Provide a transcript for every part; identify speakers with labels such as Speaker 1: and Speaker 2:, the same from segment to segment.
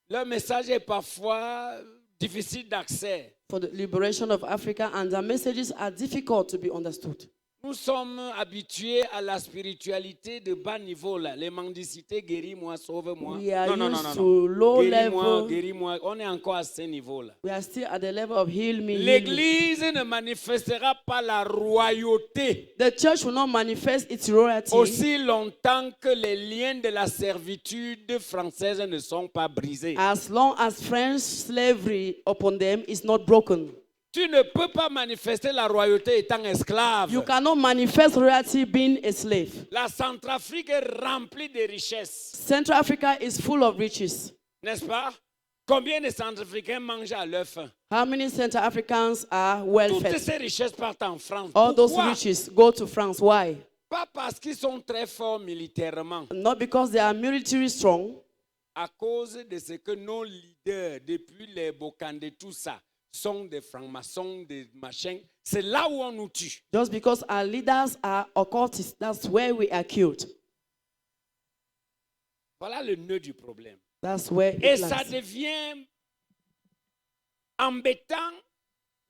Speaker 1: leur message est parfois difficile d'accès.
Speaker 2: For the liberation of Africa, and their messages are difficult to be understood.
Speaker 1: Nous sommes habitués à la spiritualité de bas niveau, là. Les mendicités, guéris-moi, sauve-moi.
Speaker 2: We are
Speaker 1: Non.
Speaker 2: used to low
Speaker 1: Guéris-moi,
Speaker 2: level.
Speaker 1: guéris-moi. On est encore à ce niveau-là.
Speaker 2: We are still at the level of heal me, heal me.
Speaker 1: L'Église ne manifestera pas la royauté
Speaker 2: The church will not manifest its royalty
Speaker 1: aussi longtemps que les liens de la servitude française ne sont pas brisés.
Speaker 2: as long as French slavery upon them is not broken.
Speaker 1: Tu ne peux pas manifester la royauté étant esclave.
Speaker 2: You cannot manifest royalty being a slave.
Speaker 1: La Centrafrique est remplie de richesses,
Speaker 2: Central Africa is full of riches.
Speaker 1: n'est-ce pas? Combien de Centrafricains mangent à leur faim?
Speaker 2: How many Central Africans are well
Speaker 1: Toutes
Speaker 2: fed?
Speaker 1: ces richesses partent en France.
Speaker 2: All those
Speaker 1: Pourquoi?
Speaker 2: riches go to France. Why?
Speaker 1: Pas parce qu'ils sont très forts militairement,
Speaker 2: Not because they are military strong,
Speaker 1: à cause de ce que nos leaders, depuis les Bokande, tout ça, sont des francs-maçons, des machins. C'est là où on nous tue.
Speaker 2: just because our leaders are occultists. That's where we are killed.
Speaker 1: Voilà le nœud du problème.
Speaker 2: That's where
Speaker 1: Et
Speaker 2: it
Speaker 1: ça
Speaker 2: lies.
Speaker 1: devient embêtant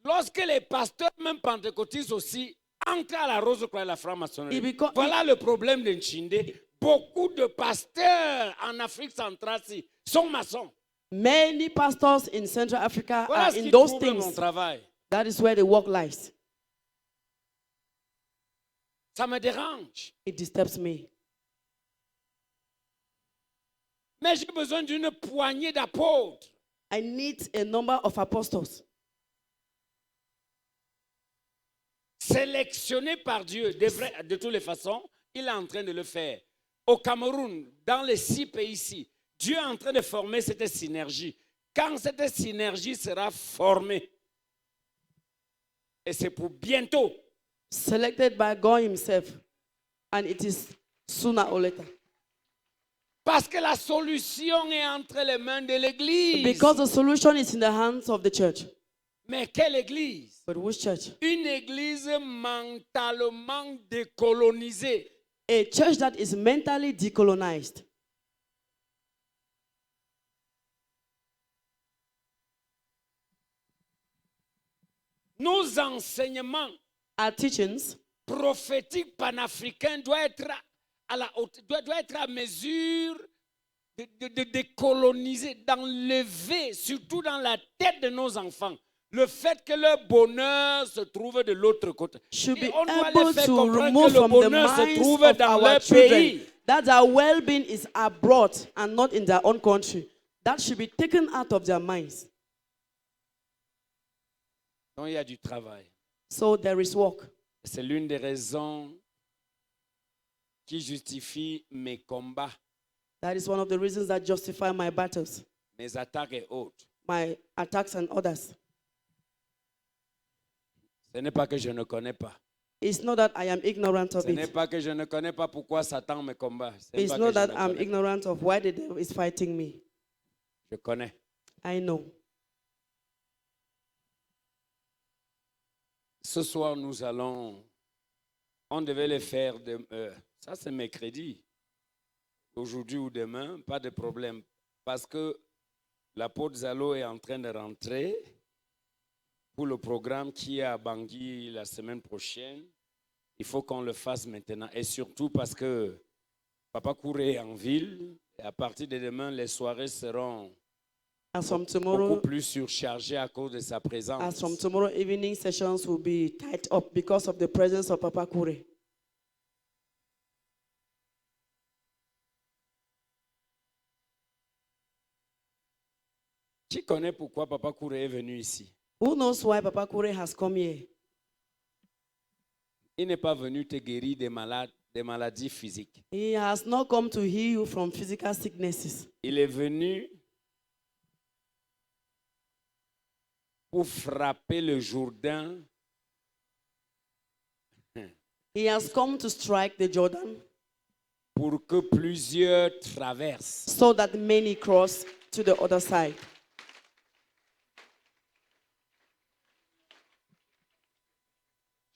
Speaker 1: lorsque les pasteurs, même pentecôtistes aussi, entrent à la rose-croix et la franc-maçonnerie. Voilà le problème de Nchinde. Beaucoup de pasteurs en Afrique centrale sont maçons.
Speaker 2: Many pastors in Central Africa
Speaker 1: Voilà
Speaker 2: are
Speaker 1: ce
Speaker 2: in
Speaker 1: qui
Speaker 2: those
Speaker 1: trouble mon
Speaker 2: things.
Speaker 1: travail.
Speaker 2: That is where the work lies.
Speaker 1: Ça me dérange.
Speaker 2: It disturbs me.
Speaker 1: Mais j'ai besoin d'une poignée d'apôtres.
Speaker 2: I need a number of apostles
Speaker 1: Sélectionnés par Dieu. De toutes les façons, il est en train de le faire. Au Cameroun, dans les 6 pays ici, Dieu est en train de former cette synergie. Quand cette synergie sera formée, et c'est pour bientôt,
Speaker 2: selected by God Himself, and it is sooner or later.
Speaker 1: parce que la solution est entre les mains de l'Église.
Speaker 2: Because the solution is in the hands of the church.
Speaker 1: Mais quelle Église?
Speaker 2: But which church?
Speaker 1: Une Église mentalement décolonisée.
Speaker 2: A church that is mentally decolonized.
Speaker 1: Nos enseignements
Speaker 2: Our teachings
Speaker 1: prophétiques panafricains doivent être à mesure de décoloniser, d'enlever, surtout dans la tête de nos enfants, le fait que leur bonheur se trouve de l'autre côté.
Speaker 2: should be
Speaker 1: Et on doit
Speaker 2: able
Speaker 1: les faire
Speaker 2: to
Speaker 1: comprendre
Speaker 2: remove
Speaker 1: que le
Speaker 2: from the
Speaker 1: bonheur se
Speaker 2: minds
Speaker 1: trouve
Speaker 2: of
Speaker 1: dans
Speaker 2: our
Speaker 1: leur
Speaker 2: children
Speaker 1: pays.
Speaker 2: that our well-being is abroad and not in their own country. That should be taken out of their minds.
Speaker 1: Donc il y a du travail.
Speaker 2: So there is work.
Speaker 1: C'est l'une des raisons qui justifie mes combats,
Speaker 2: That is one of the reasons that justify my battles,
Speaker 1: mes attaques et autres.
Speaker 2: my attacks and others.
Speaker 1: Ce n'est pas que je ne connais pas.
Speaker 2: It's not that I am ignorant of
Speaker 1: Ce n'est
Speaker 2: it.
Speaker 1: pas que je ne connais pas pourquoi Satan me combat. Ce n'est
Speaker 2: It's
Speaker 1: pas
Speaker 2: not
Speaker 1: que je
Speaker 2: that
Speaker 1: ne
Speaker 2: I'm
Speaker 1: connais.
Speaker 2: ignorant of why the devil is fighting me.
Speaker 1: Je connais.
Speaker 2: I know.
Speaker 1: Ce soir, on devait le faire, ça c'est mercredi, aujourd'hui ou demain, pas de problème, parce que l'apôtre Zalo est en train de rentrer pour le programme qui est à Bangui la semaine prochaine. Il faut qu'on le fasse maintenant, et surtout parce que Papa Kouré est en ville, et à partir de demain, les soirées seront
Speaker 2: As from
Speaker 1: beaucoup
Speaker 2: tomorrow,
Speaker 1: plus surchargées à cause de sa présence.
Speaker 2: as from tomorrow, evening sessions will be tied up because of the presence of Papa Kure.
Speaker 1: Qui connaît pourquoi Papa Kouré est venu ici?
Speaker 2: Who knows why Papa Kure has come here?
Speaker 1: Il n'est pas venu te guérir des maladies physiques.
Speaker 2: He has not come to heal you from physical sicknesses.
Speaker 1: Il est venu pour frapper le Jourdain
Speaker 2: He has come to strike the Jordan
Speaker 1: pour que plusieurs traversent.
Speaker 2: so that many cross to the other side.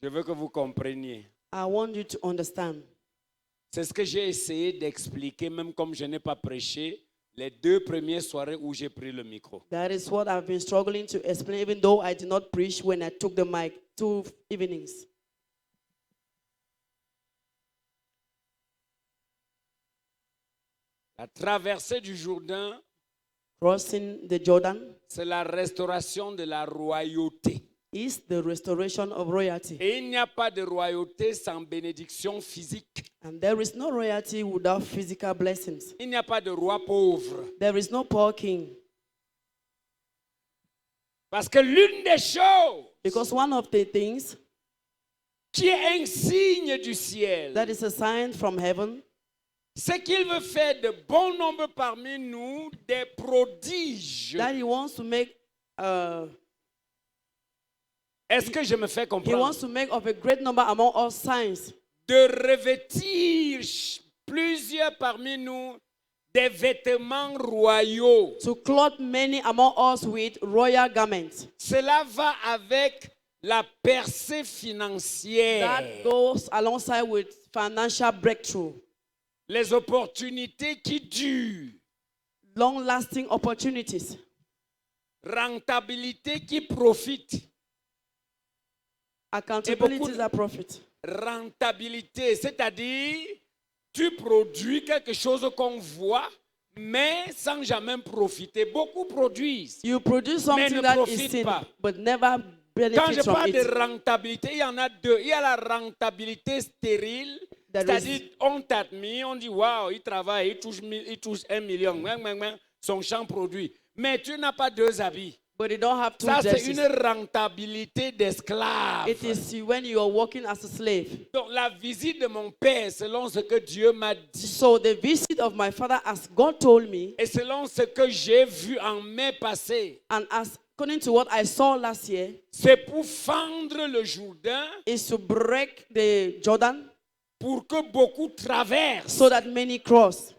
Speaker 1: Je veux que vous compreniez.
Speaker 2: I want you to understand.
Speaker 1: C'est ce que j'ai essayé d'expliquer, même comme je n'ai pas prêché les 2 premières soirées où j'ai pris le micro.
Speaker 2: That is what I've been struggling to explain, even though I did not preach when I took the mic 2 evenings.
Speaker 1: La traversée du Jourdain,
Speaker 2: Crossing the Jordan
Speaker 1: c'est la restauration de la royauté.
Speaker 2: is the restoration of royalty.
Speaker 1: Et il n'y a pas de royauté sans bénédiction physique.
Speaker 2: And there is no royalty without physical blessings.
Speaker 1: Il n'y a pas de roi pauvre.
Speaker 2: There is no poor king.
Speaker 1: Parce que l'une des choses
Speaker 2: Because one of the things
Speaker 1: qui est un signe du ciel,
Speaker 2: that is a sign from heaven,
Speaker 1: c'est qu'il veut faire de bon nombre parmi nous des prodiges.
Speaker 2: that he wants to make
Speaker 1: Est-ce que je me fais
Speaker 2: he
Speaker 1: comprendre?
Speaker 2: wants to make of a great number among all signs,
Speaker 1: De revêtir plusieurs parmi nous des vêtements royaux.
Speaker 2: to clothe many among us with royal garments.
Speaker 1: Cela va avec la percée financière,
Speaker 2: That goes alongside with financial breakthrough,
Speaker 1: les opportunités qui durent,
Speaker 2: long-lasting opportunities,
Speaker 1: rentabilité qui profite.
Speaker 2: accountabilities are profit.
Speaker 1: Rentabilité, c'est-à-dire tu produis quelque chose qu'on voit, mais sans jamais profiter. Beaucoup produisent.
Speaker 2: You produce
Speaker 1: Mais
Speaker 2: something
Speaker 1: ne
Speaker 2: that is
Speaker 1: profite
Speaker 2: seen,
Speaker 1: pas.
Speaker 2: but never
Speaker 1: Quand je
Speaker 2: benefit from
Speaker 1: parle de
Speaker 2: it.
Speaker 1: rentabilité, il y en a 2. Il y a la rentabilité stérile,
Speaker 2: There
Speaker 1: c'est-à-dire
Speaker 2: is-
Speaker 1: on t'admire, on dit waouh, il travaille, il touche 1 million, son champ produit. Mais tu n'as pas 2 habits.
Speaker 2: But you don't have two
Speaker 1: Ça, c'est une
Speaker 2: dresses.
Speaker 1: rentabilité d'esclave.
Speaker 2: It is when you are working as a slave.
Speaker 1: Donc, la visite de mon père, selon ce que Dieu m'a dit,
Speaker 2: So the visit of my father, as God told me,
Speaker 1: et selon ce que j'ai vu en mai passé,
Speaker 2: and as according to what I saw last year,
Speaker 1: c'est pour fendre le Jourdain,
Speaker 2: is to break the Jordan
Speaker 1: pour que beaucoup traversent
Speaker 2: so that many cross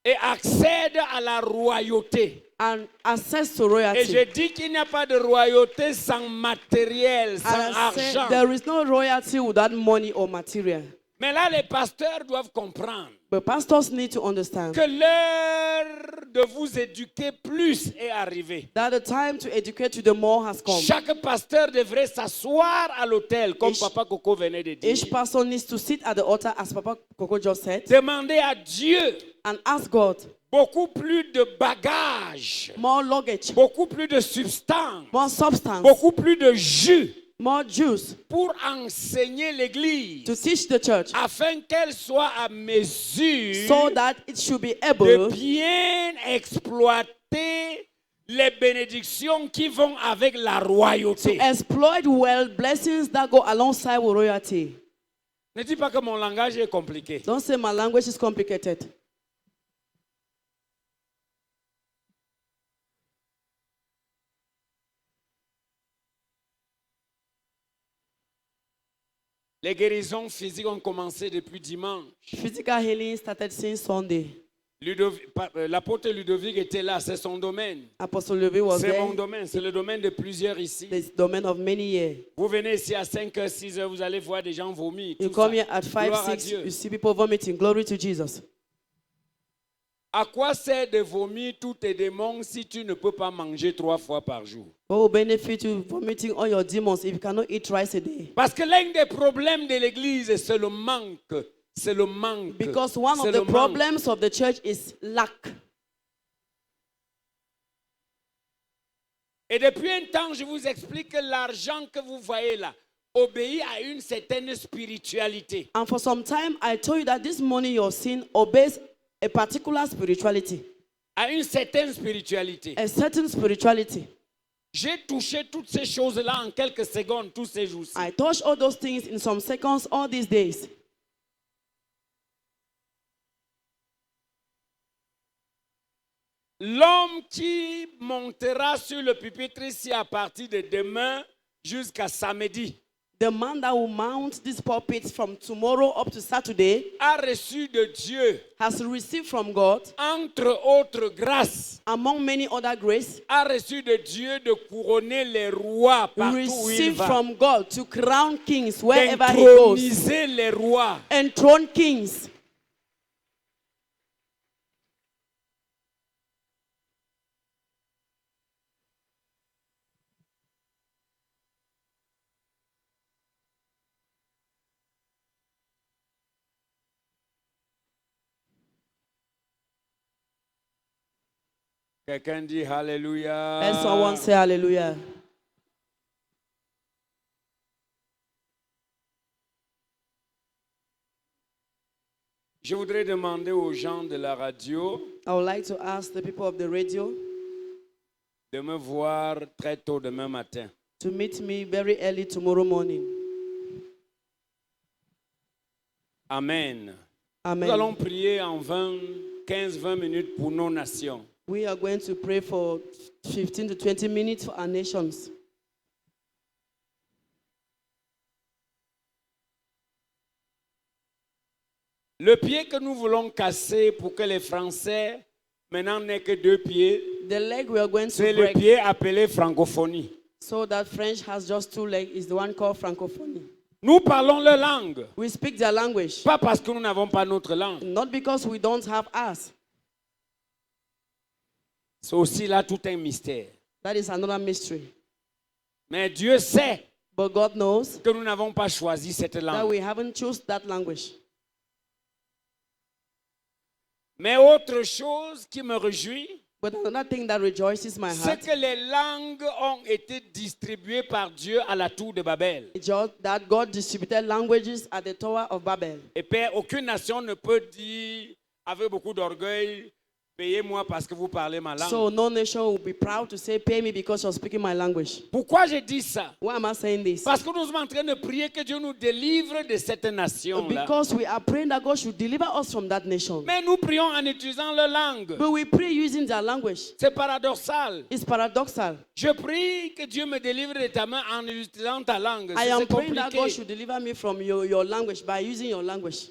Speaker 1: et accèdent à la royauté.
Speaker 2: and access to
Speaker 1: Et
Speaker 2: royalty.
Speaker 1: je dis qu'il n'y a pas de royauté sans matériel, sans
Speaker 2: And I said
Speaker 1: argent.
Speaker 2: there is no royalty without money or material.
Speaker 1: Mais là, les pasteurs doivent comprendre
Speaker 2: But pastors need to understand
Speaker 1: que l'heure de vous éduquer plus est arrivée.
Speaker 2: that the time to educate you the more has come.
Speaker 1: Chaque pasteur devrait s'asseoir à l'autel, comme
Speaker 2: Each-
Speaker 1: Papa Coco venait de dire.
Speaker 2: Each pastor needs to sit at the altar, as Papa Coco just said,
Speaker 1: Demandez à Dieu
Speaker 2: and ask God
Speaker 1: beaucoup plus de bagages,
Speaker 2: more luggage,
Speaker 1: beaucoup plus de substance,
Speaker 2: more substance,
Speaker 1: beaucoup plus de jus
Speaker 2: more juice
Speaker 1: pour enseigner l'Église,
Speaker 2: to teach the church
Speaker 1: afin qu'elle soit à mesure
Speaker 2: so that it should be
Speaker 1: de
Speaker 2: able
Speaker 1: bien exploiter les bénédictions qui vont avec la royauté.
Speaker 2: exploit well blessings that go alongside with royalty.
Speaker 1: Ne dis pas que mon langage est compliqué.
Speaker 2: Don't say my language is complicated.
Speaker 1: Les guérisons physiques ont commencé depuis dimanche.
Speaker 2: Physical healing started since Sunday.
Speaker 1: L'apôtre Ludovic était là, c'est son domaine.
Speaker 2: Apostle Levi was
Speaker 1: C'est
Speaker 2: there.
Speaker 1: mon domaine, c'est le domaine de plusieurs ici.
Speaker 2: The domain of many years.
Speaker 1: Vous venez ici à 5h, 6h, vous allez voir des gens vomir.
Speaker 2: You
Speaker 1: tout
Speaker 2: come
Speaker 1: ça.
Speaker 2: here at 5,
Speaker 1: Gloire à
Speaker 2: 6,
Speaker 1: Dieu.
Speaker 2: you see people vomiting. Glory to Jesus.
Speaker 1: À quoi sert de vomir tous tes démons si tu ne peux pas manger 3 fois par jour?
Speaker 2: What will benefit you vomiting all your demons if you cannot eat twice a day?
Speaker 1: Parce que l'un des problèmes de l'Église, c'est le manque. C'est le manque.
Speaker 2: Because one
Speaker 1: C'est
Speaker 2: of
Speaker 1: le
Speaker 2: the
Speaker 1: manque.
Speaker 2: problems of the church is lack.
Speaker 1: Et depuis un temps, je vous explique que l'argent que vous voyez là obéit à une certaine spiritualité.
Speaker 2: And for some time, I told you that this money you're seeing obeys a particular spirituality,
Speaker 1: À une certaine spiritualité.
Speaker 2: a certain spirituality.
Speaker 1: J'ai touché toutes ces choses-là en quelques secondes, tous ces jours-ci.
Speaker 2: I touched all those things in some seconds all these days.
Speaker 1: L'homme qui montera sur le pupitre ici à partir de demain jusqu'à samedi
Speaker 2: The man that will mount this pulpit from tomorrow up to Saturday
Speaker 1: a reçu de Dieu,
Speaker 2: has received from God,
Speaker 1: entre autres grâces,
Speaker 2: among many other grace,
Speaker 1: a reçu de Dieu de couronner les rois partout où il
Speaker 2: received
Speaker 1: va,
Speaker 2: from God to crown kings wherever he goes,
Speaker 1: d'introniser les rois.
Speaker 2: enthrone kings.
Speaker 1: Quelqu'un dit Alléluia.
Speaker 2: Let someone say hallelujah.
Speaker 1: Je voudrais demander aux gens de la radio
Speaker 2: I would like to ask the people of the radio
Speaker 1: de me voir très tôt demain matin.
Speaker 2: to meet me very early tomorrow morning.
Speaker 1: Amen. Nous
Speaker 2: Amen.
Speaker 1: allons prier en 15-20 minutes pour nos nations.
Speaker 2: We are going to pray for 15 to 20 minutes for our nations.
Speaker 1: Le pied que nous voulons casser pour que les Français maintenant n'aient que 2 pieds,
Speaker 2: The leg we are going
Speaker 1: c'est
Speaker 2: to
Speaker 1: le
Speaker 2: break
Speaker 1: pied appelé francophonie.
Speaker 2: so that French has just 2 legs is the one called francophonie.
Speaker 1: Nous parlons leur langue,
Speaker 2: We speak their language,
Speaker 1: pas parce que nous n'avons pas notre langue.
Speaker 2: not because we don't have us.
Speaker 1: C'est aussi là tout un mystère.
Speaker 2: That is another mystery.
Speaker 1: Mais Dieu sait
Speaker 2: But God knows
Speaker 1: que nous n'avons pas choisi cette
Speaker 2: that
Speaker 1: langue.
Speaker 2: we haven't chosen that language.
Speaker 1: Mais autre chose qui me réjouit,
Speaker 2: But another thing that rejoices my
Speaker 1: c'est
Speaker 2: heart
Speaker 1: que les langues ont été distribuées par Dieu à la tour de Babel.
Speaker 2: is just that God distributed languages at the Tower of Babel.
Speaker 1: Et Père, aucune nation ne peut dire avec beaucoup d'orgueil, payez-moi parce que vous parlez ma langue.
Speaker 2: So no nation will be proud to say, pay me because you're speaking my language.
Speaker 1: Pourquoi je dis ça?
Speaker 2: Why am I saying this?
Speaker 1: Parce que nous sommes en train de prier que Dieu nous délivre de cette nation-là.
Speaker 2: Because we are praying that God should deliver us from that nation.
Speaker 1: Mais nous prions en utilisant leur langue.
Speaker 2: But we pray using their language.
Speaker 1: C'est paradoxal.
Speaker 2: It's paradoxal.
Speaker 1: Je prie que Dieu me délivre de ta main en utilisant ta langue.
Speaker 2: I am
Speaker 1: C'est
Speaker 2: praying that God
Speaker 1: compliqué.
Speaker 2: should deliver me from your language by using your language.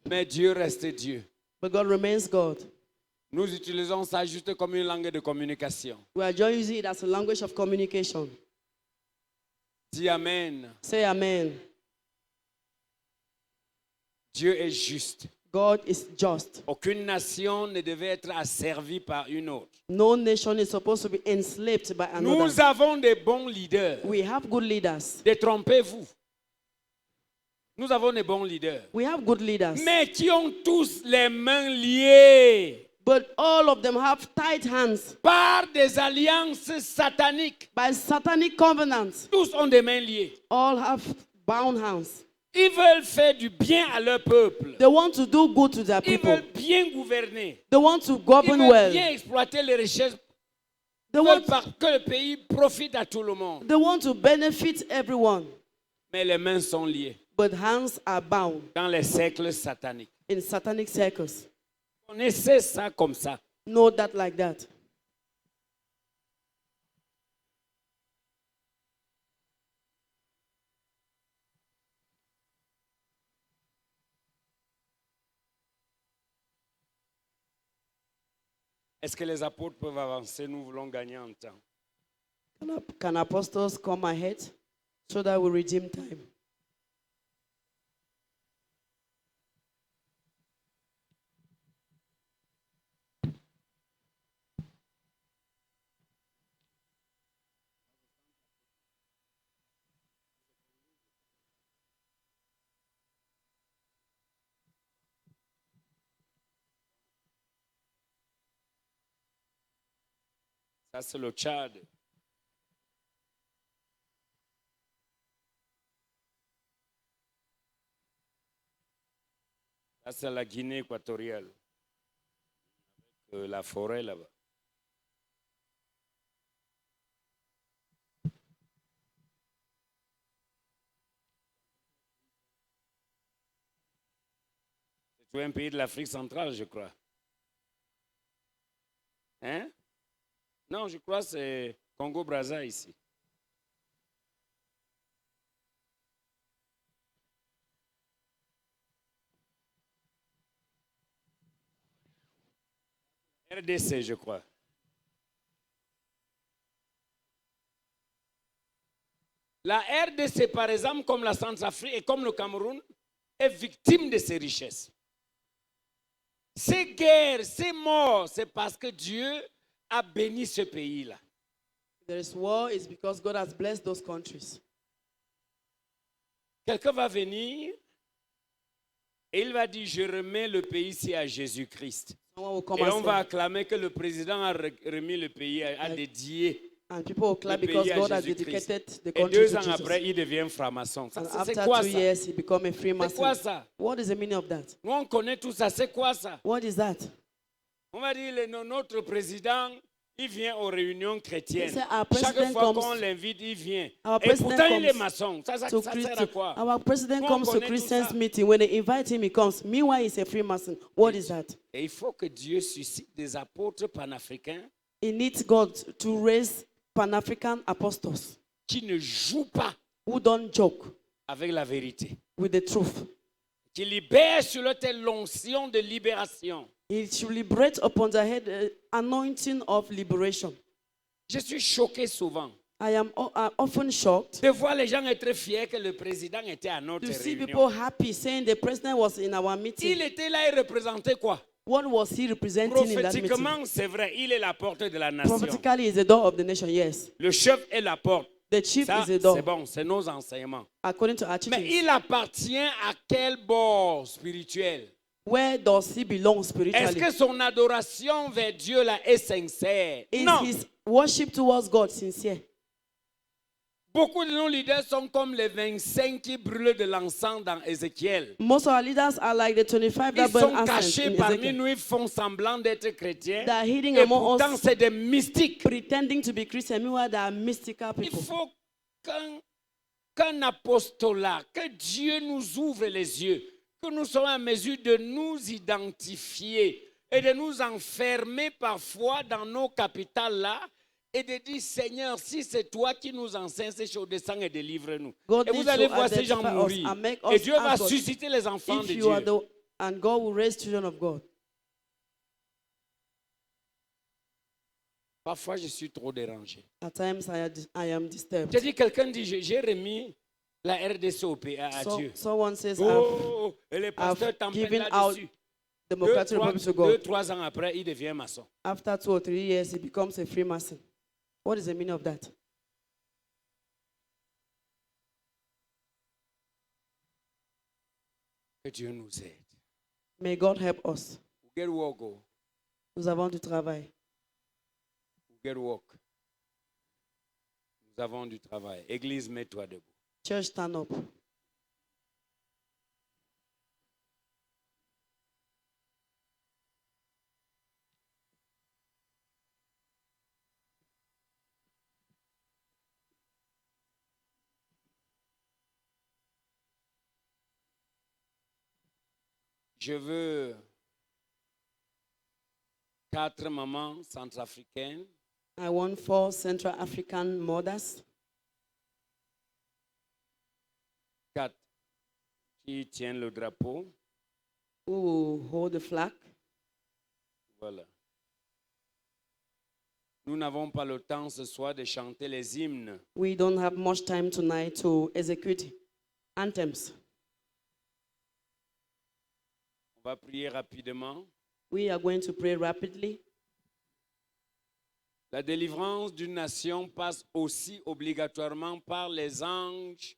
Speaker 1: Mais Dieu reste Dieu.
Speaker 2: But God remains God.
Speaker 1: Nous utilisons ça juste comme une langue de communication.
Speaker 2: We are just using it as a language of communication.
Speaker 1: Dis Amen.
Speaker 2: Say amen.
Speaker 1: Dieu est juste.
Speaker 2: God is just.
Speaker 1: Aucune nation ne devait être asservie par une autre.
Speaker 2: No nation is supposed to be enslaved by
Speaker 1: Nous
Speaker 2: another.
Speaker 1: avons des bons leaders.
Speaker 2: We have good leaders.
Speaker 1: Détrompez-vous. Nous avons des bons leaders.
Speaker 2: We have good leaders.
Speaker 1: Mais qui ont tous les mains liées
Speaker 2: But all of them have tight hands
Speaker 1: par des alliances sataniques.
Speaker 2: by satanic covenants.
Speaker 1: Tous ont des mains liées.
Speaker 2: All have bound hands.
Speaker 1: Ils veulent faire du bien à leur peuple.
Speaker 2: They want to do good to their
Speaker 1: Ils
Speaker 2: people.
Speaker 1: veulent bien gouverner.
Speaker 2: They want to
Speaker 1: Ils
Speaker 2: govern
Speaker 1: veulent
Speaker 2: well.
Speaker 1: bien exploiter les richesses.
Speaker 2: They
Speaker 1: Ils
Speaker 2: want,
Speaker 1: veulent que le pays profite à tout le monde.
Speaker 2: they want to benefit everyone.
Speaker 1: Mais les mains sont liées
Speaker 2: But hands are bound
Speaker 1: dans les cercles sataniques.
Speaker 2: in satanic circles.
Speaker 1: Connaissez ça comme ça.
Speaker 2: Know that like that.
Speaker 1: Est-ce que les apôtres peuvent avancer? Nous voulons gagner en temps.
Speaker 2: Can apostles come ahead so that we redeem time?
Speaker 1: Ça, c'est le Tchad. Ça, c'est la Guinée équatoriale. La forêt là-bas. C'est un pays de l'Afrique centrale, je crois. Hein? Non, je crois que c'est Congo-Brazza ici. RDC, je crois. La RDC, par exemple, comme la Centrafrique et comme le Cameroun, est victime de ces richesses. Ces guerres, ces morts, c'est parce que Dieu a béni ce pays-là.
Speaker 2: There is war, it's because God has blessed those countries.
Speaker 1: Quelqu'un va venir Et il va dire, je remets le pays ici à Jésus-Christ.
Speaker 2: Someone will come
Speaker 1: Et
Speaker 2: and
Speaker 1: on va
Speaker 2: say,
Speaker 1: acclamer que le président a remis le pays, a dédié
Speaker 2: and people will clap
Speaker 1: le
Speaker 2: because
Speaker 1: pays à
Speaker 2: God has
Speaker 1: Jésus-Christ.
Speaker 2: dedicated the
Speaker 1: Et
Speaker 2: country
Speaker 1: 2
Speaker 2: to
Speaker 1: ans
Speaker 2: Jesus.
Speaker 1: après, il devient franc-maçon.
Speaker 2: And
Speaker 1: C'est
Speaker 2: after
Speaker 1: quoi
Speaker 2: 2
Speaker 1: ça?
Speaker 2: years, he become a
Speaker 1: C'est
Speaker 2: Freemason.
Speaker 1: quoi ça?
Speaker 2: What is the meaning of that?
Speaker 1: Nous, on connaît tout ça. C'est quoi ça?
Speaker 2: What is that?
Speaker 1: On va dire, notre président, il vient aux réunions chrétiennes.
Speaker 2: They say our
Speaker 1: Chaque
Speaker 2: president
Speaker 1: fois
Speaker 2: comes-
Speaker 1: qu'on l'invite, il vient.
Speaker 2: Our
Speaker 1: Et
Speaker 2: president
Speaker 1: pourtant, il est
Speaker 2: comes
Speaker 1: maçon. Ça
Speaker 2: to
Speaker 1: sert à
Speaker 2: Christian.
Speaker 1: quoi?
Speaker 2: Our president
Speaker 1: Nous, on
Speaker 2: comes to
Speaker 1: connaît tout
Speaker 2: Christians
Speaker 1: ça.
Speaker 2: meeting. When they invite him, he comes. Meanwhile, he's a Freemason. What is that?
Speaker 1: Et il faut que Dieu suscite des apôtres panafricains
Speaker 2: He needs God to raise Pan-African apostles
Speaker 1: qui ne jouent pas
Speaker 2: who don't joke
Speaker 1: avec la vérité.
Speaker 2: with the truth.
Speaker 1: Qui libèrent sur leur tête l'onction de libération.
Speaker 2: He should liberate upon the head anointing of liberation.
Speaker 1: Je suis choqué souvent
Speaker 2: I am often shocked
Speaker 1: de voir les gens être fiers que le président était à notre
Speaker 2: to see
Speaker 1: réunion.
Speaker 2: people happy saying the president was in our meeting.
Speaker 1: Il était là et représentait quoi?
Speaker 2: What was he representing in that meeting?
Speaker 1: Prophétiquement, c'est vrai, il est la porte de la nation.
Speaker 2: Prophetically, is the door of the nation, yes.
Speaker 1: Le chef est la porte.
Speaker 2: The chief
Speaker 1: Ça,
Speaker 2: is the door,
Speaker 1: c'est bon, c'est nos enseignements.
Speaker 2: according to our
Speaker 1: Mais
Speaker 2: teachings.
Speaker 1: il appartient à quel bord spirituel?
Speaker 2: Where does he belong
Speaker 1: Est-ce
Speaker 2: spiritually?
Speaker 1: que son adoration vers Dieu là est sincère?
Speaker 2: Is
Speaker 1: Non.
Speaker 2: his worship towards God sincere?
Speaker 1: Beaucoup de nos leaders sont comme les 25 qui brûlent de l'encens dans Ézéchiel.
Speaker 2: Most of our leaders are like the 25
Speaker 1: Ils
Speaker 2: that burn
Speaker 1: sont
Speaker 2: incense
Speaker 1: cachés
Speaker 2: in
Speaker 1: parmi
Speaker 2: Ezekiel.
Speaker 1: nous, ils font semblant d'être chrétiens.
Speaker 2: They are hiding
Speaker 1: Et
Speaker 2: among
Speaker 1: pourtant,
Speaker 2: us,
Speaker 1: c'est des mystiques.
Speaker 2: pretending to be Christian. Meanwhile, they are mystical
Speaker 1: Il
Speaker 2: people.
Speaker 1: faut qu'un apostolat, que Dieu nous ouvre les yeux, que nous soyons en mesure de nous identifier et de nous enfermer parfois dans nos capitales là et de dire, Seigneur, si c'est toi qui nous enseignes ces choses, descends et délivre-nous.
Speaker 2: God
Speaker 1: Et vous
Speaker 2: needs
Speaker 1: allez
Speaker 2: to
Speaker 1: voir ces gens
Speaker 2: identify us
Speaker 1: mourir.
Speaker 2: and make
Speaker 1: Et
Speaker 2: us
Speaker 1: Dieu va
Speaker 2: ask God.
Speaker 1: susciter les enfants de
Speaker 2: If you are
Speaker 1: Dieu.
Speaker 2: and God will raise children of God.
Speaker 1: Parfois, je suis trop dérangé.
Speaker 2: At times, I am disturbed.
Speaker 1: J'ai dit, quelqu'un dit, j'ai remis la RDC à Dieu.
Speaker 2: Someone says,
Speaker 1: Oh, et les pasteurs
Speaker 2: I've
Speaker 1: tempêtent
Speaker 2: given out
Speaker 1: là-dessus.
Speaker 2: Democratic Republic to God.
Speaker 1: 2-3 ans après, il devient maçon.
Speaker 2: After 2 or 3 years, he becomes a Freemason. What is the meaning of that?
Speaker 1: Que Dieu nous aide.
Speaker 2: May God help us.
Speaker 1: Get work, oh.
Speaker 2: Nous avons du travail.
Speaker 1: Get work. Nous avons du travail. Église, mets-toi debout.
Speaker 2: Church, stand up.
Speaker 1: Je veux 4 mamans centrafricaines
Speaker 2: I want 4 Central African mothers,
Speaker 1: 4 qui tiennent le drapeau.
Speaker 2: who will hold the flag.
Speaker 1: Voilà. Nous n'avons pas le temps ce soir de chanter les hymnes.
Speaker 2: We don't have much time tonight to execute anthems.
Speaker 1: On va prier rapidement.
Speaker 2: We are going to pray rapidly.
Speaker 1: La délivrance d'une nation passe aussi obligatoirement par les anges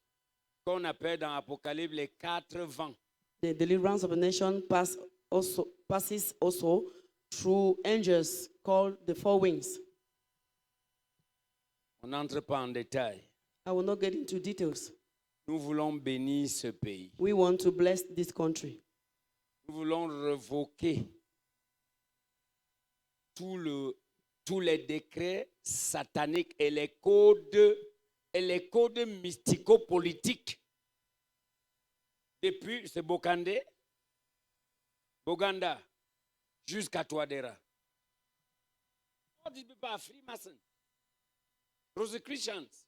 Speaker 1: qu'on appelle dans l'Apocalypse les 4 vents.
Speaker 2: The deliverance of a nation passes also through angels called the 4 winds.
Speaker 1: On n'entre pas en détail.
Speaker 2: I will not get into details.
Speaker 1: Nous voulons bénir ce pays.
Speaker 2: We want to bless this country.
Speaker 1: Nous voulons révoquer tous les décrets sataniques et les codes mystico-politiques. Depuis, c'est Bokandé, Boganda, jusqu'à Touadéra. On ne dit pas Freemason, Rosicrucians.